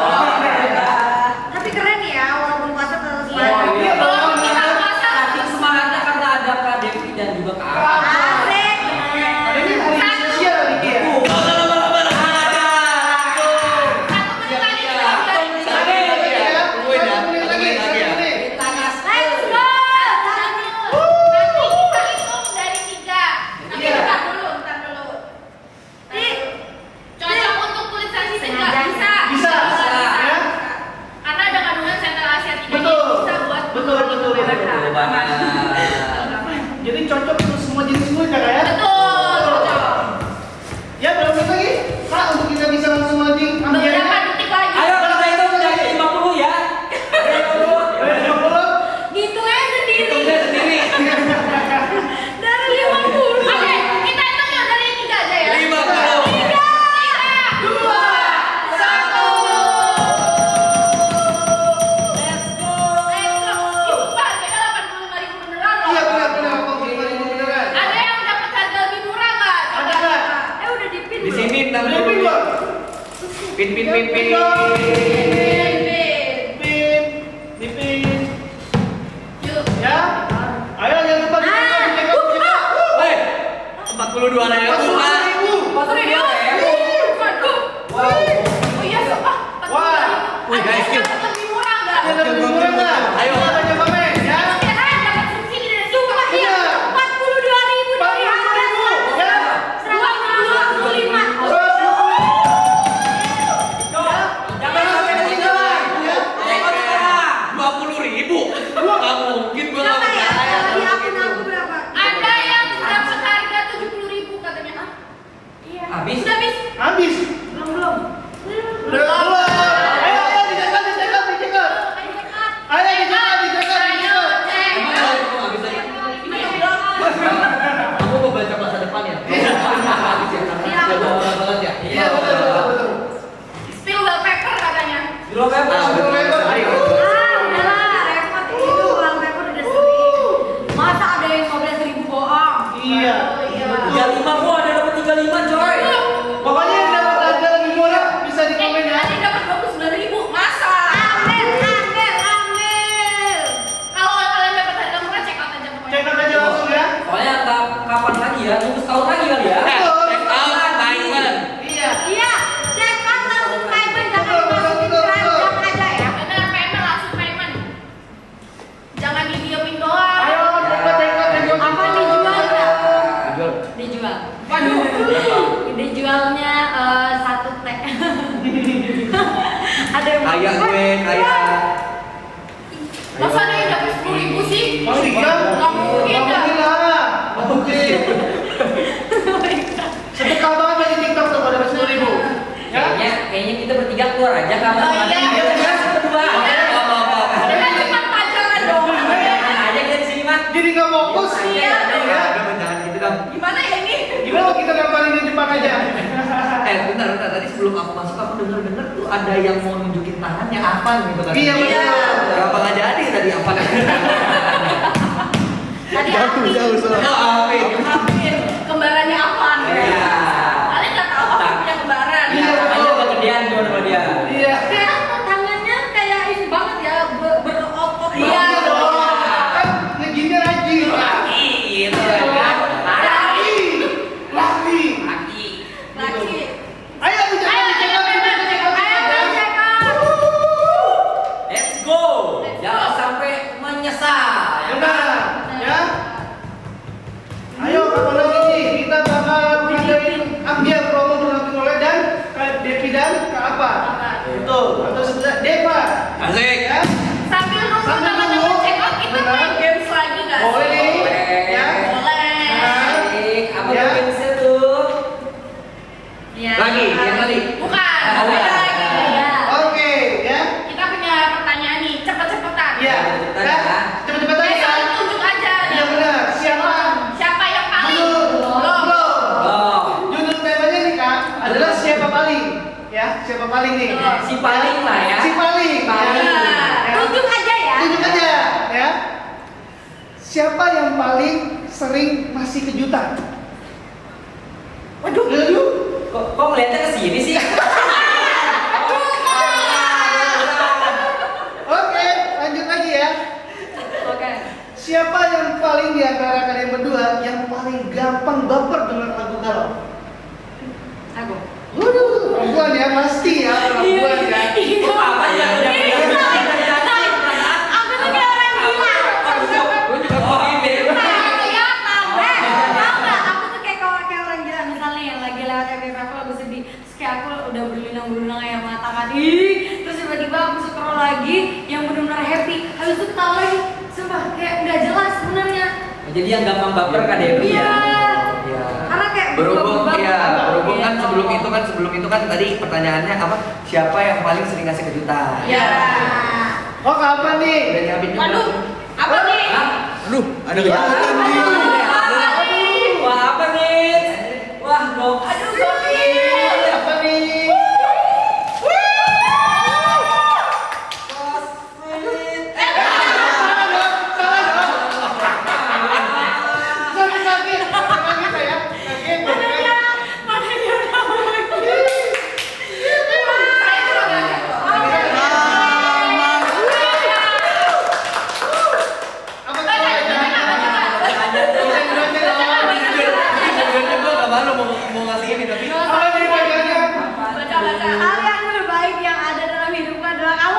Tapi keren ya, walaupun puasa tetap Oh, semangat. iya. Kalau kita puasa Saking semangatnya karena ada Kak Devi dan juga Kak Avan. Asik. Hari ini hari spesial nih ya. satu menit lagi kita ambil. Tungguin ya. Tungguin lagi. Let's go. Nanti kita hitung dari 3. Tapi Iya. ntar dulu. Cocok untuk kulit sensitif nggak? Bisa. Bisa. Ya. Karena ada kandungan sentral Asia 3 Betul. bisa buat Betul. Betul banget. Jadi cocok untuk semua jenis kulit ya, Kak, ya? Betul. Cocok. Ya, berapa menit lagi? Kak, untuk kita bisa langsung launching ambiarnya. Beberapa detik lagi. Ayo kita hitung dari 50 ya. Dari 50. Dari 50. Gitu aja sendiri. Hitungnya sendiri. Dari 50. Oke, kita hitung ya dari 3 aja ya. 50. 3, 2, 1. Let's go. Itu Pak, harganya 85.000 beneran loh. Iya, benar. 85.000 beneran. Ada yang dapat harga lebih murah nggak? Ada nggak? Udah dipin Di belum? sini Udah pin belum? pin. Dipin. Dipin. Yuk. Ya. Ayo jangan lupa di check out. Hei, 42 ribu. Waduh. Wow. Oh iya, sumpah. Wah. Wih, Ada guys, yang dapat lebih murah nggak? Ada lebih murah nggak? Ayo. Baca komen ya. Kirain dapat subsidi dari sumpah Iya. ya. 42.000 dari harga 42.000 ya. 125. Jangan sampai ketinggalan. Tengok sekarang. 20.000. Nggak mungkin gua nggak Berapa ya? percaya. Di akun aku berapa? Ada yang dapat harga 70.000 katanya. Hah? Iya. Habis. Sudah habis. Habis. Belum. Udah. Ayo di check out. keluar aja kamu. Oh, iya. Berdua. Dia kan cuma pacaran doang. Aja kita di sini mah. Jadi nggak fokus. Iya. Ya. Jangan gitu dong. Gimana ya ini? Gimana kita lemparin di depan aja? Bentar, tadi sebelum aku masuk aku denger tuh ada yang mau nunjukin tangannya apa gitu kan. Iya, betul. Kenapa nggak jadi tadi apa? Tadi Jauh soalnya. Apin. Kembarannya Afan. Iya. Kalian nggak tahu Afan punya kembaran. Iya, Aja betul. kegedean gimana sama dia. Iya. Kayak tangannya kayak ini banget ya, berotot Iya. Iya banget. dong. Kan ngejinnya rajin. Gitu kan. Laki. Laki. Laki. Laki. Ayo bicara. Ayo, check out. Let's go. Jangan sampai menyesal. Benar. Ya. Ayo kapan lagi nih? Kita bakal ngadain ambiar promo dengan Pinoleh dan Kak Devi dan Kak apa? Betul. Atau sebenarnya Deva. Asik. Ya. Sambil nunggu Sambil teman-teman nunggu. check out, kita Benar. main games lagi nggak sih? Boleh nih. Ya. Boleh. Asik. Apa Ya. tuh gamesnya tuh? Iya. Lagi, yang tadi. Bukan. Oh, Beda bukan. lagi. Iya. Oke, ya. Kita punya pertanyaan nih, cepet-cepetan. Iya. Cepetan, Ya. ya. Cepet-cepetan ya. Saling tunjuk aja. Iya benar. Siapa? Siapa yang paling? Belum. Belum. Oh. Judul temanya nih Kak adalah siapa paling. Ya, siapa paling nih? Si paling lah ya. Si paling. Paling. Ya. Tunjuk aja ya. Tunjuk aja, ya. Siapa yang paling sering ngasih kejutan? Waduh. Aduh. Kok ngeliatnya ke sini sih? Oke, lanjut lagi ya. Oke. Siapa yang paling di antara kalian berdua yang paling gampang baper dengan lagu galau? Aku. Waduh, perempuan ya pasti ya, perempuan ya. Iya. Apa ya? Aku tuh kayak orang gila. Gue juga mau ini. Tahu nggak? Aku tuh kayak orang gila, misalnya yang lagi lewat FYP aku lagi sedih, terus kayak aku udah berlinang-berlinang air mata kan, terus tiba-tiba aku scroll lagi yang benar-benar happy, habis itu ketawa lagi, sumpah kayak nggak jelas sebenarnya. Jadi yang gampang baper Kak Devi Iya. ya. Karena kayak Berhubung berhubung kan Gitu. sebelum itu kan tadi pertanyaannya apa? Siapa yang paling sering ngasih kejutan? Iya. Oh, kapan nih? Udah nyiapin juga. Waduh, apa nih? Hah? Aduh, ada kejutan nih. Apa nih? Wah apa nih? Wah dong. Aduh, gokil. Apa nih? Sakit. Kaget saya. Kaget. Mana dia udah mau Saya juga nggak Apa tanya? Ada tuh. Sebenarnya gue gak malu mau ngasih ini tapi Apa nih pelajarannya? baca-baca. Hal yang terbaik yang ada dalam hidupku adalah kamu.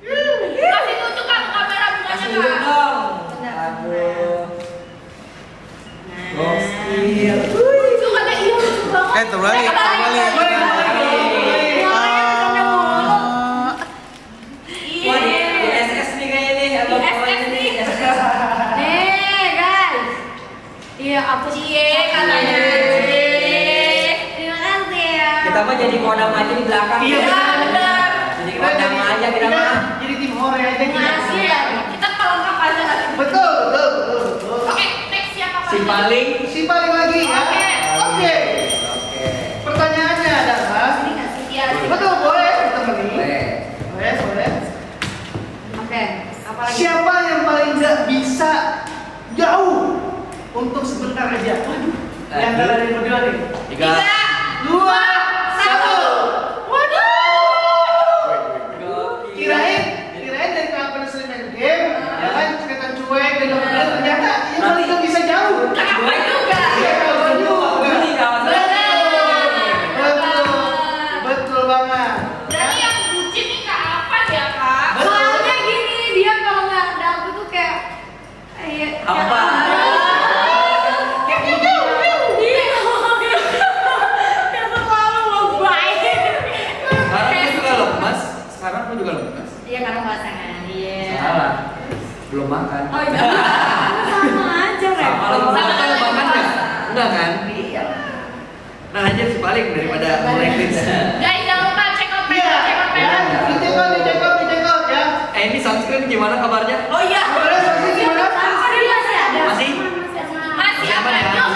Kasih tunjuk kan kamera bunganya Kasih Kak. dulu dong. Benar. Aduh. Gokil. Lucu kan ya? Iya, lucu banget. Terbalik, terbalik. Wah di SS nih kayaknya nih. Atau Di apa SS ini? nih. Nih guys. Iya aku Cie katanya. Cie. Terima kasih ya. Kita mah jadi kodam aja di belakang. Iya, Ya, benar. Jadi kodam aja kita mah. Jadi tim hore aja kita. Ngasih ya. Kita pelengkap aja kan. Betul, betul, betul, betul. Oke, next siapa Pak? si paling Si paling lagi ya. Oke. Oke. oke. Pertanyaannya adalah, Ini nggak sih? Iya. betul boleh ditemenin? Boleh. Boleh, boleh. Oke. Apa lagi? Siapa yang paling nggak bisa jauh untuk sebentar aja? Waduh. Di antara dari berdua nih. 3 2, 1. Waduh. Gokil. Kirain dari kapan sering main game, ya kan kelihatan cuek dan benar ternyata yang paling nggak bisa jauh. Kapan juga? Iya, kawan juga. Ini kawan saya. Betul, betul banget. Berarti yang bucin nih Kak apa ya Kak? Soalnya gini, dia kalau nggak ada aku tuh kayak Apa? Kayak gitu. Iya. Kayak terlalu lebay. Sekarang gue juga lemas. Sekarang gue juga lemas. Iya karena pasangan. Iya. Salah. Belum makan. Oh iya. Sama aja Sama lagi repot. makan makan Nah aja sih paling daripada mulai cringe. Guys, jangan lupa check out Iya, check out ya. Di check out ya. Ini sunscreen gimana kabarnya? Oh iya. Kabarnya saksi gimana? Sunscreen masih ada. Masih? Masih apa? Aman ya? Yuk,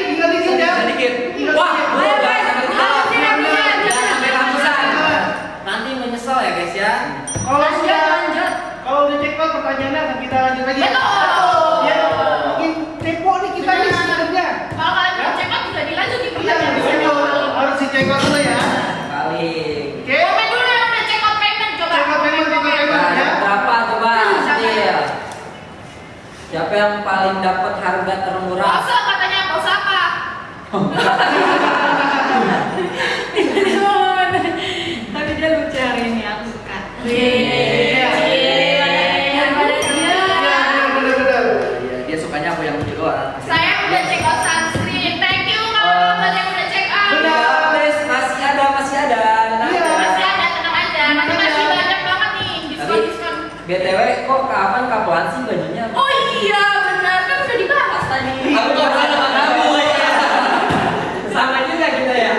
Tinggal dikit ya. Sedikit. Wah, Ayo, guys. jangan Habisin. sampai ratusan. Nanti menyesal ya guys ya. Kalau sudah Lanjut. kalau udah check out pertanyaannya akan kita lanjut lagi. Betul. Ya. Mungkin kepo nih kita nih sebenarnya. Kalau kalian mau check out juga dilanjut di Iya, pertanyaan betul. Harus di check out dulu ya. Kali. Oke. Komen dulu yang udah check out payment coba. Check out payment, check out payment. Nah, berapa coba? Siapa? Iya. Siapa yang paling dapat harga termurah? Bosa katanya, bosa apa? Tapi dia lucu hari ini, aku suka. Iya. Daripada dia. Iya, benar-benar. Iya, dia sukanya aku yang lucu doang. Saya udah check out sunscreen. Thank you kalau kalian udah check out. Benar. Ya, please, masih ada. Tenang Iya. aja. Masih ada, tenang aja. Nanti masih banyak banget nih diskon-diskon. BTW kok kapan kapan sih bajunya? Oh iya, benar. Kan udah dibahas tadi. Aku nggak pernah sama kamu. Sama juga kita ya.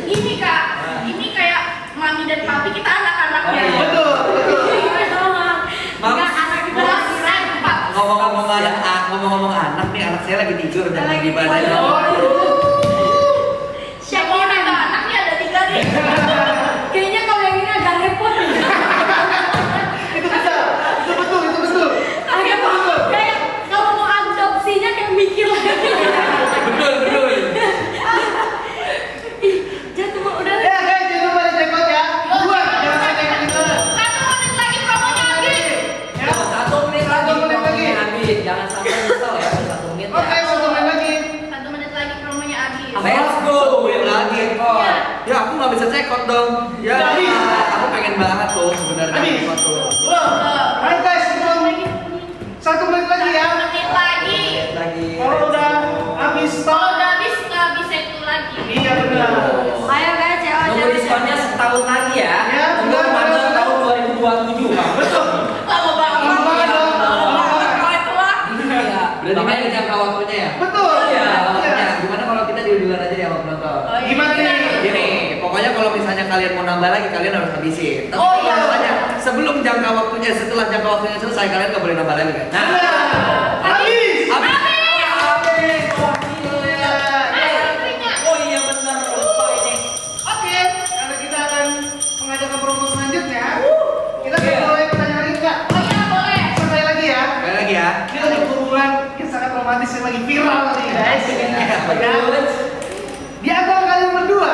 Ini Kak, ini kayak mami dan papi kita anak-anaknya. Oh, iya. Betul, betul. Enggak, anak kita lagi Empat. Ngomong-ngomong anak nih, anak saya lagi tidur dan lagi badannya. Siapa mau nambah anaknya ada 3 nih. Kayaknya kalau yang ini agak repot. Itu betul. Itu betul, itu betul. Agak kayak kalau mau adopsinya kayak mikir lagi. Betul. Ih, jatuh udah. Ya guys, jangan lupa di check out ya. Buruan, jangan sampai kayak gitu. 1 menit lagi promonya habis. Ya. 1 menit lagi. 1 menit lagi. Habis. Jangan sampai nyesel ya. 1 menit ya. Oke, 1 menit lagi. 1 menit lagi promonya habis. Let's go. Lagi. Iya. Ya aku nggak bisa check out dong. Ya, Habis. aku pengen banget tuh sebenarnya. Habis. check out tuh. Belum. Ayo guys, belum. 1 menit lagi ya. 1 menit lagi. Lagi. Kalau udah habis Kalau stop. udah habis nggak bisa itu lagi. Iya benar. Ayo guys, ya Nunggu diskonnya setahun lagi ya. Ya, Tunggu benar, Ramadan benar. tahun 2027. Bang. Betul. Lama banget. Lama banget dong. Lama banget. Kalau itu lah. Iya. Berarti Makanya kan jangka waktunya ya? Betul. Iya, Iya. waktunya. Gimana kalau kita diudulan aja ya sama penonton? Oh, iya. Gimana nih? Gini, pokoknya kalau misalnya kalian mau nambah lagi, kalian harus habisin. Tapi Oh, kalau iya. misalnya sebelum jangka waktunya, setelah jangka waktunya selesai, kalian nggak boleh nambah lagi kan? Benar. Habis. Habis. Iya. Ayo, istrinya. Oh iya benar. Lupa ini. Oke, karena kita akan mengadakan promo selanjutnya. Kita Iya. akan mulai pertanyaan lagi Kak. Oh iya, boleh. Sekali lagi ya. Sekali lagi ya. Ini untuk hubungan yang sangat romantis yang lagi viral nih guys. Ya. Di antara kalian berdua,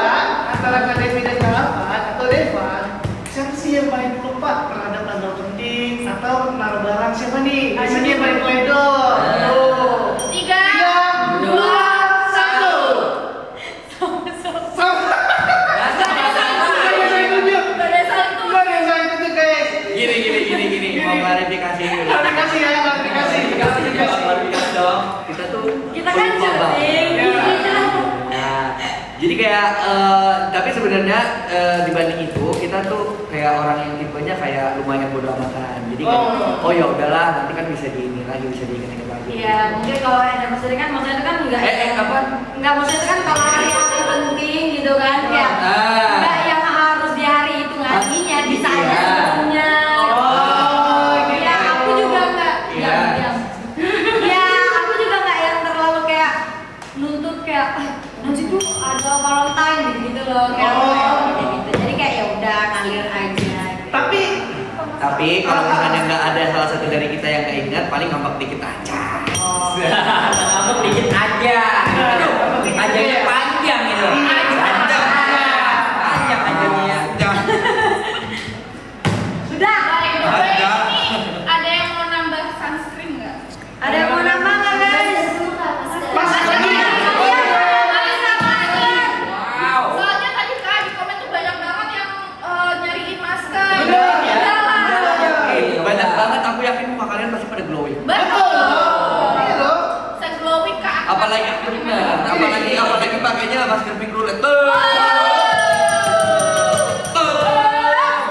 antara Kak Devi dan Kak Afan atau Devan, siapa sih yang paling pelupa terhadap tanggal penting atau naruh barang siapa nih? Biasanya yang paling teledor. Tuh. 3, 2, 1. Sama. Nggak ada yang tunjuk. Gak ada saling tuh. Nggak ada yang saya tunjuk guys. Gini. Mau klarifikasi dulu. Klarifikasi ya, klarifikasi. Klarifikasi dong. Kita tuh Kita kan pelupa banget. syuting. Nah, jadi kayak tapi sebenarnya dibanding itu kita tuh kayak orang yang tipenya kayak lumayan bodo amatan. Jadi kayak, oh ya udahlah nanti kan bisa di ini lagi, bisa diingat-ingat lagi. Iya, mungkin kalau ada maksudnya kan itu kan enggak Kapan? enggak maksudnya kan kalau hari-hari penting gitu kan kayak Ah. enggak yang harus di hari itu ngajinya bisa aja Iya. sebelumnya. Oh, gitu. Ya, aku juga enggak Iya. diam. Ya, aku juga enggak yang terlalu kayak nuntut kayak nanti tuh ada Valentine gitu loh kayak gitu. Jadi kayak ya udah ngalir aja. Tapi kalau misalnya nggak ada salah satu dari kita yang nggak ingat, paling ngambek dikit aja. Oh. Kamu dikit aja. Ajanya panjang itu. Panjang ajanya. Sudah. By the way, Ada. ini ada yang mau nambah sunscreen nggak? Ada yang mau nambah nggak guys? Mas lagi. Wow. Soalnya tadi Kak di komen tuh banyak banget yang nyariin masker. Bener. Iya lah. Banyak banget, aku yakin muka kalian pasti pada glowing. Betul. Iya dong. Se-glowing Kak. Apalagi pakainya masker pink roulette.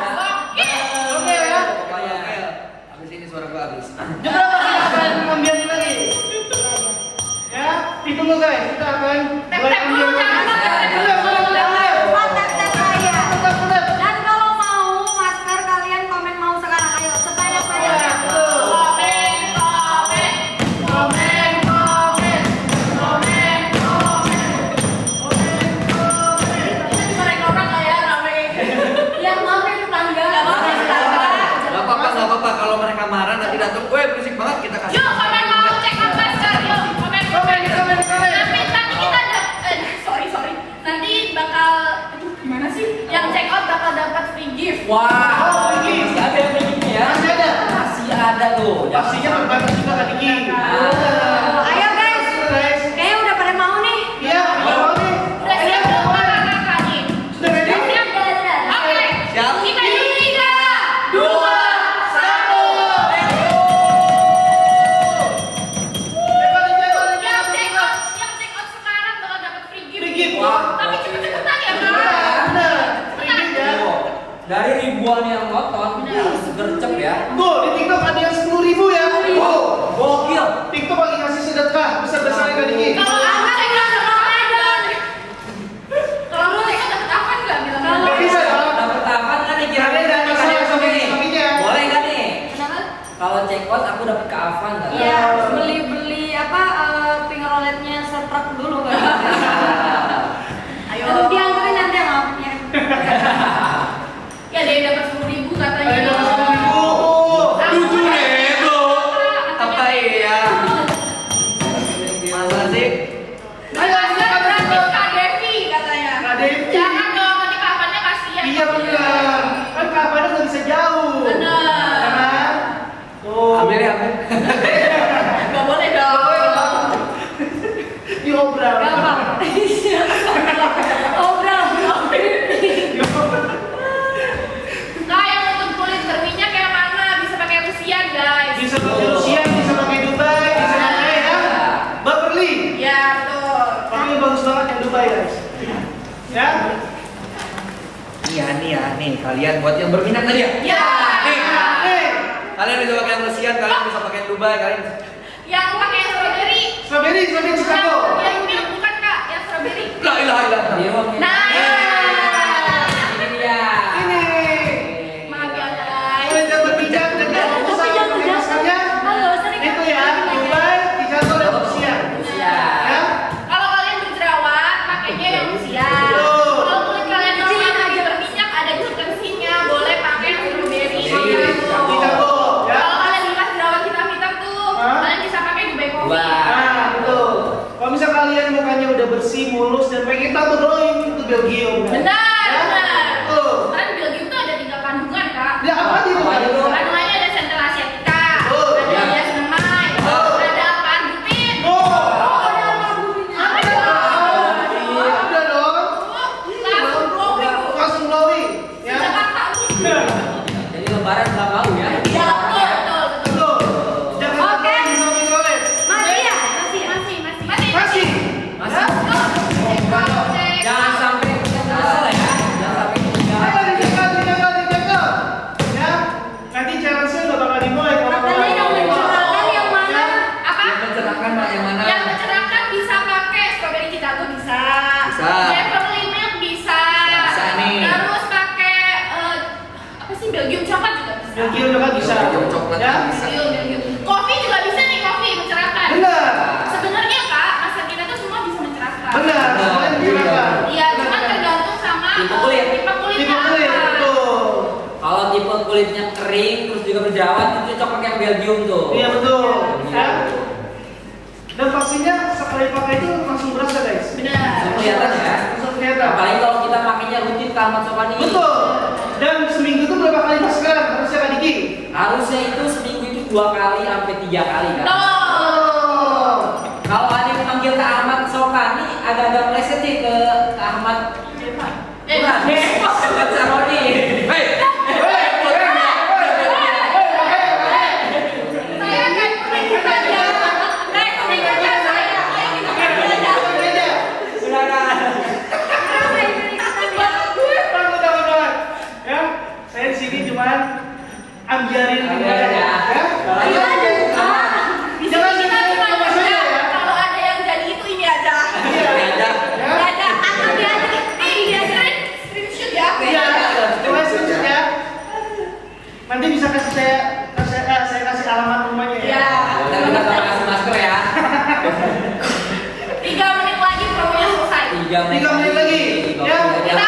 Oke ya. Pokoknya habis ini suara gua habis. Jam berapa kalian akan ngambil lagi? Ya, ditunggu guys. Kita akan Tap-tap dulu, jangan lupa tap-tap dulu. Tes saya. Dan kalau mau masker kalian komen mau sekarang, ayo sebanyak-banyaknya. Yang mau ke tetangga. Gak apa-apa kalau mereka marah nanti datang, berisik banget kita kasih. Yuk, komen mau cek out masker, yuk. Komen. Nanti kita sorry. Nanti bakal, gimana sih? Yang check out bakal dapat free gift. Wah, masih ada yang begini ya? Masih ada. Masih ada tuh. Pastinya terbatas juga Kak Diki. Ayo guys, Guys. kayaknya udah pada mau nih. Iya, udah mau nih. Udah siap belum kakak nih? Sudah ready? Siap. Oke. Siap. Kita hitung 3, 2, 1. Yang check out sekarang bakal dapat free gift. Free gift. Tapi cepet-cepetan ya, Kak. Benar. Ini ya. Dari ribuan yang nonton, gercep ya. Tuh, di TikTok ada yang 10.000 ya. Tuh. Gokil. TikTok lagi ngasih sedekah besar-besarnya Kak Diki. Kalau aku check out dapat apa? Kalau lu check out dapat apa enggak bilang? Nggak bisa dong. Dapat apa kan nih kira-kira? Ada yang masalah sama suaminya. Boleh kan nih? Kenapa? Kalau check out aku dapat ke Avan nggak? Iya, beli apa finger roulette-nya setrap dulu kan. Ayo. Terus dianggapin nanti maafnya. Ya dia dapat 10.000 katanya. Ada yang 10.000. 7.000. Apa iya? Masa sih? Ayo, Masker gratis Kak Devi katanya. Kak Devi. Jangan dong, nanti kapannya kasihan. Iya benar. Kan kapan nggak bisa jauh. Benar. Ya kan? Tuh. Ambil ya, ambil. Gak boleh dong. Diobral. Gampang. Obral. Nah, yang untuk kulit berminyak yang mana? Bisa pakai Rusia guys. Bisa pakai Rusia, bisa pakai Dubai, bisa pakai ya. Beverly. Ya betul. Tapi ini bagus banget yang Dubai guys. Ya. Nih kalian buat yang berminat tadi ya. Ya. Nih, Kalian bisa pakai yang Rusia, kalian bisa pakai yang Dubai, kalian. Yang pakai strawberry. strawberry Chicago. Yang milk bukan Kak, yang strawberry. La ilaha illallah. Nah. Ini dia. Ini. Maaf ya guys. Kalian yang berbincang dengan usaha pakai maskernya. Halo, sering Itu ya, Dubai, Chicago dan Rusia. Rusia. Ya. Kalau kalian berjerawat, pakainya yang Rusia. Betul. Kalau kulit kalian normal lagi berminyak, ada vitaminnya, boleh pakai yang strawberry. Chicago. Ya. Kalau kalian bekas jerawat hitam-hitam tuh, Hah? kalian bisa pakai Dubai Coffee. Wah. Nah, betul. Kalau misal kalian mukanya udah bersih, mulus dan pengen tahu glowing itu Belgium. Kan? Benar, Ya? benar. Betul. Kan Belgium tuh ada 3 kandungan, Kak. Ya apa di Apa aja tuh? Kandungannya ada Central Asiatica, Betul. ada Ya. Niacinamide, Betul. ada Pardupin. Oh. Ada Ada dong. langsung glowing. Langsung glowing. Ya. Jakarta. Jadi lebaran nggak mau ya? Ya, betul. Betul. Jangan Oke. lupa minum minum. Masih ya? Masih. Masih. Cek. Jangan sampai kesel ya. Jangan sampai Ayo ketinggalan. dijaga. Ya. Nanti challenge-nya udah bakal dimulai. Katanya yang mencerahkan yang mana? Apa? Yang mencerahkan Mak, yang mana? Yang mencerahkan bisa pakai strawberry Chicago bisa. Bisa. Beverly Milk bisa. Bisa nih. Terus pakai apa sih Belgium coklat juga bisa. Belgium juga bisa. Belgium coklat Ya. bisa. Belgium. Kopi juga bisa nih, kopi mencerahkan. Benar. Sebenarnya Kak, masker kita tuh semua bisa mencerahkan. Benar. Semuanya dijelaskan. Iya, cuma tergantung sama Tipe kulit. tipe kulitnya. Tipe kulit. apa. Betul. Kalau tipe kulitnya kering terus juga berjerawat itu cocok pakai yang Belgium tuh. Iya betul. Ya. Gitu. Dan vaksinnya sekali pakai itu langsung berasa guys. Benar. Langsung kelihatan ya. Langsung kelihatan. Apalagi kalau kita pakainya rutin ke Ahmad Sopani. Betul. Dan seminggu itu berapa kali masker? Harusnya Kak Diki? Harusnya itu seminggu itu 2 kali sampai 3 kali kan. No. Oh. Kalau ada yang manggil ke Ahmad Sopani agak-agak meleset nih ke Ahmad. Bukan. Bukan Saroni. Hei, Saya kan kuning aja. Kuning aja saya. Ayo kita belajar. Beda. Udah. Ya. Saya di sini cuman ambiarin Ambiarin ya. Ayo aja. Di sini kita cuma Jangan kerja. ya. Kalau ada yang jadi itu ini aja. Iya. 3 menit lagi. Ya. Kita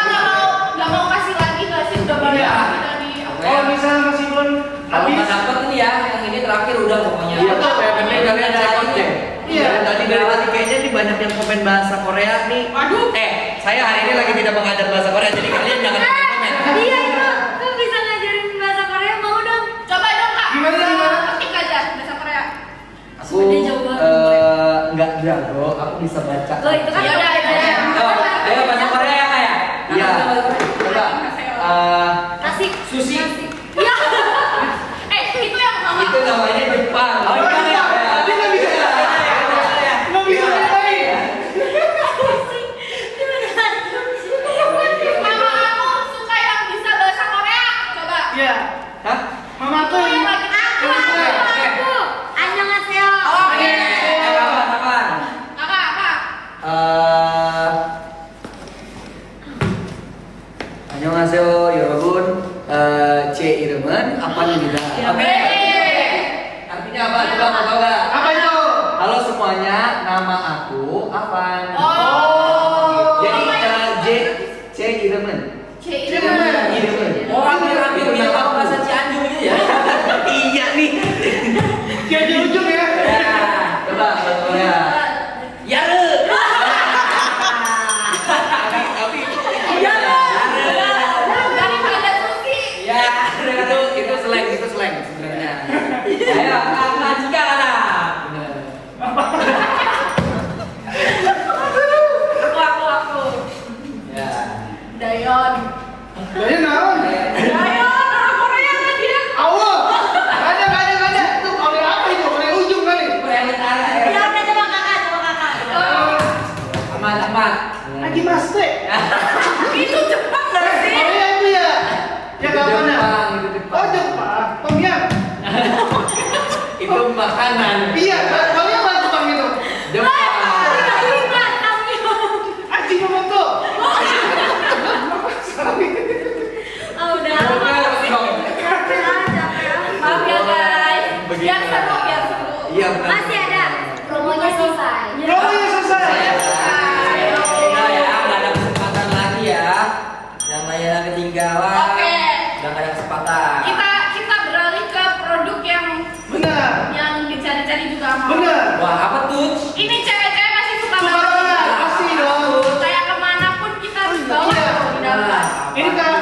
nggak mau kasih lagi nggak sih udah banyak Iya. kita di. Oh, bisa masih belum Kalau habis. nggak dapet nih ya, yang ini terakhir udah pokoknya. Iya, kayak bener kalian cekot deh. Iya. Dari tadi kayaknya nih banyak yang komen bahasa Korea nih. Waduh. Saya hari ini lagi tidak mengajar bahasa Korea, jadi kalian jangan komen. Iya itu, kok bisa ngajarin bahasa Korea mau dong? Coba dong kak. Gimana? Ketik aja bahasa Korea. Aku Dia jauh banget. nggak jago, aku bisa baca. Loh itu kan Yaudah, yaudah. Ayo bahasa Korea ya kayak. Iya. Coba. nasi. Sushi. Nasi. Iya. Itu yang mama. Itu namanya Jepang. Oh, iya, iya. Tadi nggak bisa. Nggak bisa tadi. Mama aku suka yang bisa bahasa Korea. Coba. Iya. Hah? Mama Itu tuh yang lagi aku. Aku. Annyeonghaseyo. Oke. Kapan? Kakak apa? 안녕하세요 여러분. 제 이름은 아빠입니다. Oke. Artinya apa? Coba mau tahu nggak? apa itu? Halo semuanya, nama aku Avan. Oh. Jadi 제 이름은 C iremen. 이름은. Oh, hampir-hampir dia tahu bahasa Cianjur ini ya. Iya nih. Kayak di ujung ya. Ya. Coba bahasa Korea. Yaru. Tapi Daripada sushi. Ya. itu slang sebenarnya. Ayo, Kak Cika mana? Aku. Ya. Dayon. Jadi naon? Dayon orang Korea kan dia. Awal. Ada. Itu Korea apa itu? Korea ujung kali. Korea Utara Ya ya. udah coba kakak. Aman. Lagi mas teh. Itu Jepang nggak sih? Korea itu ya. Ya nggak mana? Jepang, itu Oh Jepang. Jepang. Tom Yum. Itu makanan. Iya. Tom Yum apa Jepang itu? Jepang. Aji Momoto. Oh udah. Capek aja. Maaf ya guys. Begitu. Biar seru. Iya benar. Masih ada. Promonya selesai. Promonya selesai. Udah ya, nggak ada kesempatan lagi ya. Yang lainnya ketinggalan. Oke. Udah nggak ada kesempatan. Kita beralih ke produk yang Benar. dicari-cari juga mau. Benar. Wah, apa tuh? Ini cewek-cewek masih suka Suka banget. banget. Pasti dong. Kayak kemana pun kita harus bawa Iya. di dalam. Ini kan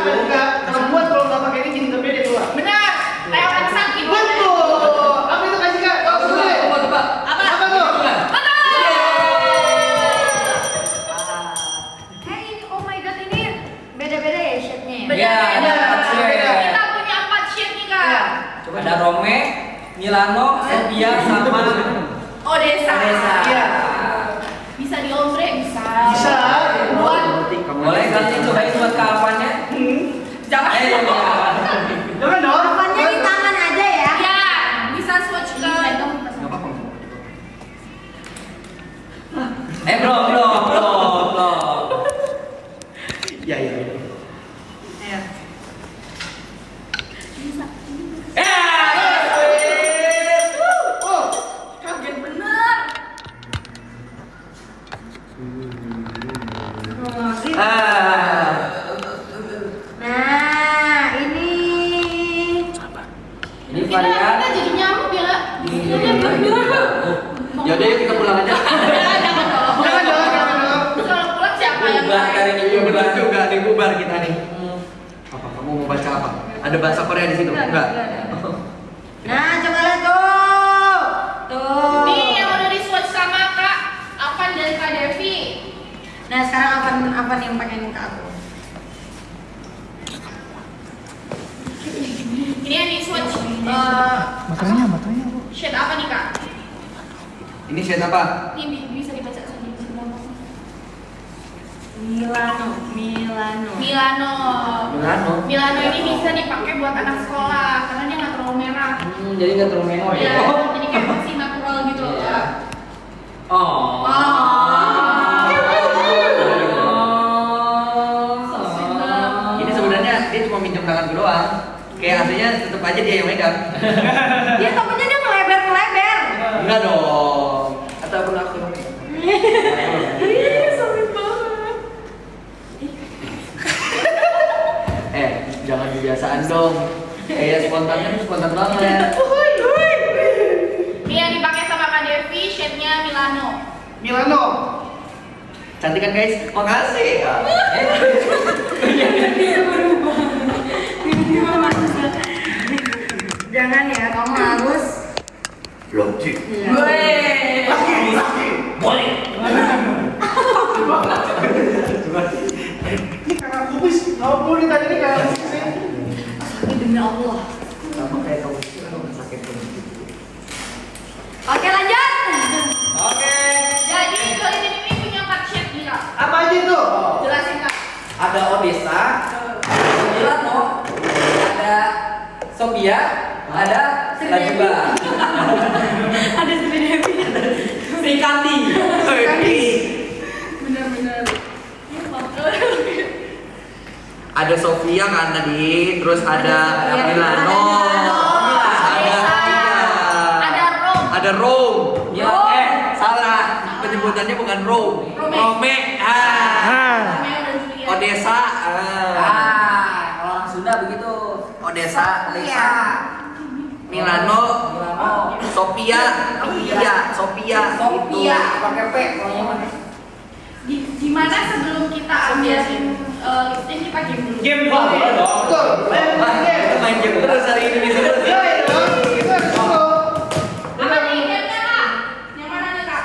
perempuan kalau nggak pakai ini jadi nggak pede tuh. Benar. Kayak orang sakit. Betul. Apa itu kasih kak? Tahu dulu deh. Coba. Apa? Apa tuh? Betul. Ini oh my god ini beda-beda ya shade-nya ya? Iya, ada empat shade. Kita punya 4 shade nih kak. Iya. Ada Rome, Milano, Sepia, sama Odessa. Odessa. Iya. Bisa di ombre, bisa. Bisa. Buat Boleh kalian cobain buat kawannya? jangan. Jangan dong. Apanya di tangan aja ya? Ya, bisa swatch ke Belum. Iya. Ayo. Oh. kaget bener. Nah, ini Ini Kita varian. jadi nyamuk ya. Ini Yaudah yuk kita pulang aja. Jangan dong. Jangan dong. Kalau pulang siapa yang Bubar dari main? ini Iya benar juga nih bubar kita nih. Hmm. Apa kamu mau baca apa? Ada bahasa Korea di situ? Enggak. Nah, coba lihat tuh. Tuh. Nih yang udah di swatch sama Kak Avan dan Kak Devi. Nah, sekarang apa nih yang pakai ke aku? Ini yang di swatch. Matanya. Shade apa nih Kak? Ini shade apa? Ini bisa dibaca sendiri di sebelah bawah. Milano. Milano. Milano ini bisa dipakai buat anak sekolah karena dia nggak terlalu merah. Jadi nggak terlalu menor Ya, ya. jadi kayak masih natural gitu loh. Iya. Oh. Ini sebenarnya dia cuma minjem tanganku doang. Kayak aslinya tetap aja dia yang megang. Dia tokonya dia melebar. Enggak dong. Atau pun aku yang megang. Iya, sorry banget. dong. Kayak spontan banget. Ini yang dipakai sama Kak Devi, shade-nya Milano. Milano. Cantik kan guys? Makasih. Tiba-tiba masuk. Jangan ya, kamu harus. Logik. Boleh. Ini kakak kubis. Nggak perlu ditanya nih kakak kubis. Sakit demi Allah. Sama kayak kamu sakit tuh. Oke lanjut. Oke. Jadi Dolly ini punya 4 shade gila. Apa aja tuh? Jelasin Kak. Ada Odessa, Milano, ada Sophia, ada Lajuba, Ada Sri Devi. Srikandi. Bener-bener. Ada Sofia kan tadi, terus ada Iya, Milano, Ada Rome. ada Rome. Ya, Salah, penyebutannya bukan Rome. Rome. Romeo dan Juliet. Odessa. Kalau orang Sunda begitu. Odessa. Odessa. Milano. Milano. Sofia. Sofia. Sophia, pakai P kalau yang mana? Gimana sebelum kita ambilin lifting kita game dulu. Game dong. Betul. Kita main game terus hari ini nih terus. Ya dong. Kita harus dulu. Apa nih gamenya Kak? Yang mana nih Kak?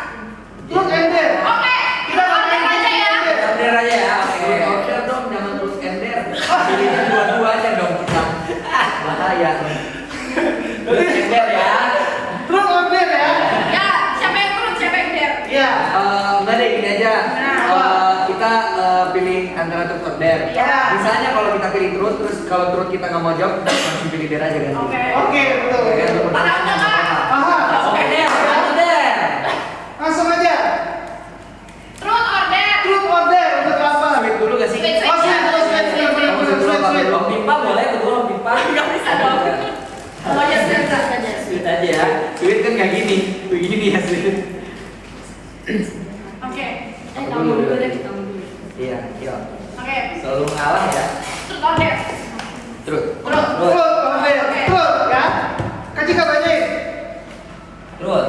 Truth and Dare. Oke, kita order aja ya. Order aja ya. Oke. Order dong, jangan terus ender. Pilihnya dua-duanya dong kita. Bahaya. Terus ender ya. Truth or Dare ya. Ya, siapa yang turun, siapa yang dare? Iya. Enggak deh, gini aja. Kita pilih antara truth or dare. Iya. Misalnya kalau kita pilih truth, terus kalau truth kita nggak mau jawab, langsung pilih dare aja ganti. Oke. Oke, betul. Ya, kan? Paham nggak, Kak? Aha. Oke deh, satu deh. Langsung aja. Truth or dare? Truth or Dare untuk apa? Sweet dulu gak sih? Sweet, sweet. Oh, sweet. Om Pipa boleh, kedua Om Pipa. Nggak bisa dong. Pokoknya sweet aja. Sweet aja ya. Sweet kan kayak gini, begini ya sweet. Oke. Kamu dulu deh, kamu dulu. Iya, yuk. Oke. Selalu ngalah ya. Truth or dare? Truth. Truth. Truth or Dare. Truth ya. Kasih kabarnya. Terus.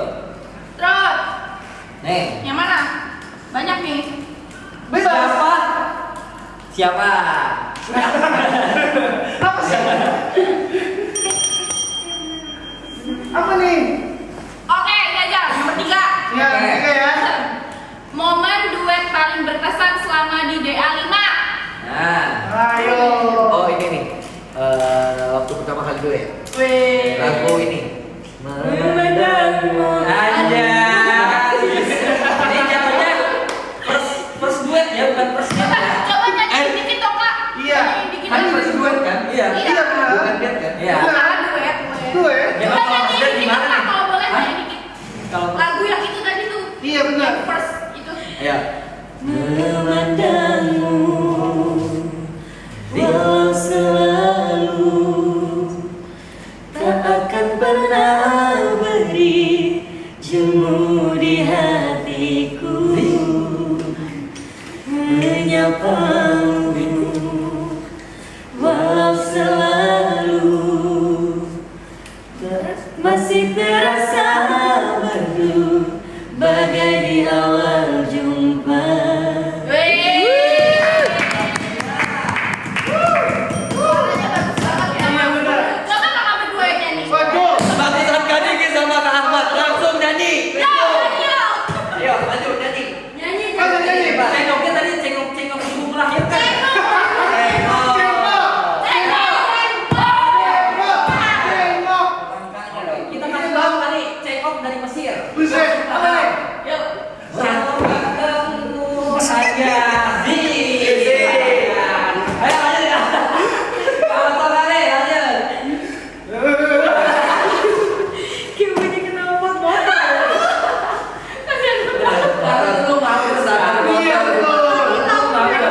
Truth. Nih. Yang mana? Banyak nih. Bebas. Siapa? Apa sih? Apa nih? Oke, ini aja. Nomor 3. Ya, Oke. oke ya. Momen duet paling berkesan selama di DA5. Nah. Ayo. Oh ini nih, waktu pertama kali gue ya. Wih. Lagu ini. Aja. Ini jatuhnya first duet ya, bukan first date ya. Coba nyanyi dikit dong Kak. Iya. Nyanyi dikit Kan aja. first duet kan? Iya. Iya benar. Bukan duet kan? Iya. Bukan duet. Duet. Ya, Coba kalau nyanyi first date dikit gimana Kak, nih? kalau boleh Hah? nyanyi dikit. Kalau Lagu yang itu tadi tuh. Iya benar. Yang first itu. Iya. memandangmu walau selalu tak akan pernah beri jemu di hatiku menyapamu walau selalu masih terasa merdu bagai di awal jumpa. Suaranya bagus banget ya. Iya, benar. Coba Kakak berdua yang nyanyi. Waduh. Baptisan Kadiki sama Kak Ahmad langsung nyanyi. Yo, yo. Ayo lanjut nyanyi. Nyanyi, Ayo nyanyi. Cengoknya tadi cengok ibu melahirkan. Tengok. Kita kasih tahu kali cengok dari Mesir. Buset. Apa nih? Yuk. Jatuh ketemu saja. Ayo lanjut ya. Kalau kali lanjut. Kibunya kenapa botol? Karena lu mampir sana. Iya betul. Lu mampir.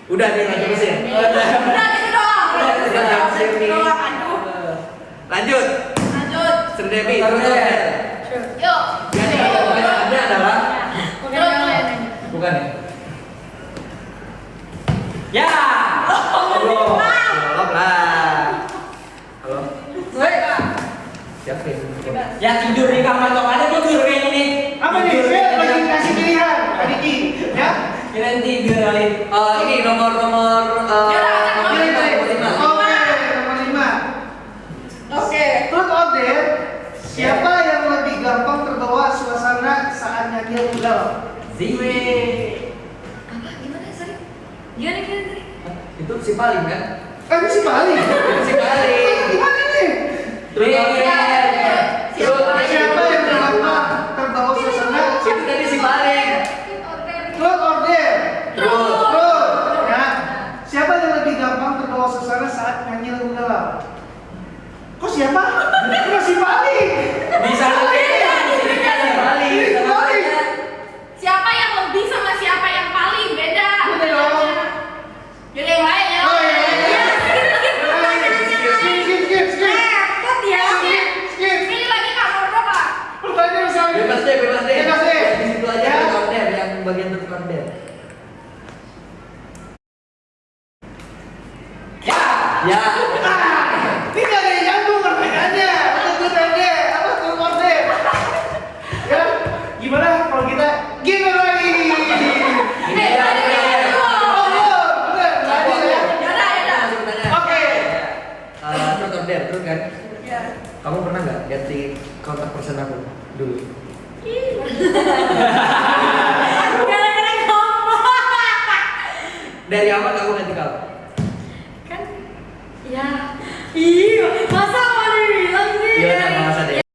Udah nih lanjut mesin. Udah gitu doang. Udah, Gitu doang. Aduh. Lanjut. Lanjut. Sri Devi. Taruh Truth or deh. dare? Yuk. Jadi jawabannya adalah Bukan yang lain aja. bukan ya? Ya. Allah. Ya tidur di kamar kok ada tidur kayak gini. Apa nih? Tidur Saya di lagi kamar. kasih pilihan, Kak Diki. Ya. Kirain tidur kali. Ini nomor Yaudah, nomor Oke, lima, nomor lima. nomor 5. Oke. Truth or dare, siapa yang lebih gampang terbawa suasana saat nyanyi lagu galau? Ziwe. Apa? Gimana sorry? Gimana tadi? Itu si paling kan? Ini si paling. Si paling. Gimana nih? Terus Siapa yang gampang terbawa suasana? itu tadi si paling. Truth or dare? Terus Truth. Ya. Siapa yang lebih gampang terbawa suasana saat nyanyi lagu galau? Kok siapa? Bukan si paling. Bisa si paling. Si paling. Siapa yang lebih sama siapa yang paling beda? Beda dong. Jadi yang lain ya. Oh iya. Skip. Repot ya. Skip. Pilih lagi kamu berapa? Pertanyaan selanjutnya. Bebas deh. Bebas deh. Di situ aja Ya. truth or dare, yang bagian truth or dare. Ya. Ini gak ada yang nyambung pertanyaannya. Truth or dare. Apa truth or dare? Ya. Gimana kalau kita giveaway? Bener. Oh, bener. Tadi ya. Yaudah. Masih bertanya. Oke. Truth or dare, truth kan? Ya. Kamu pernah nggak ganti kontak person aku dulu? Gara-gara ngomong. Dari awal aku ganti kamu.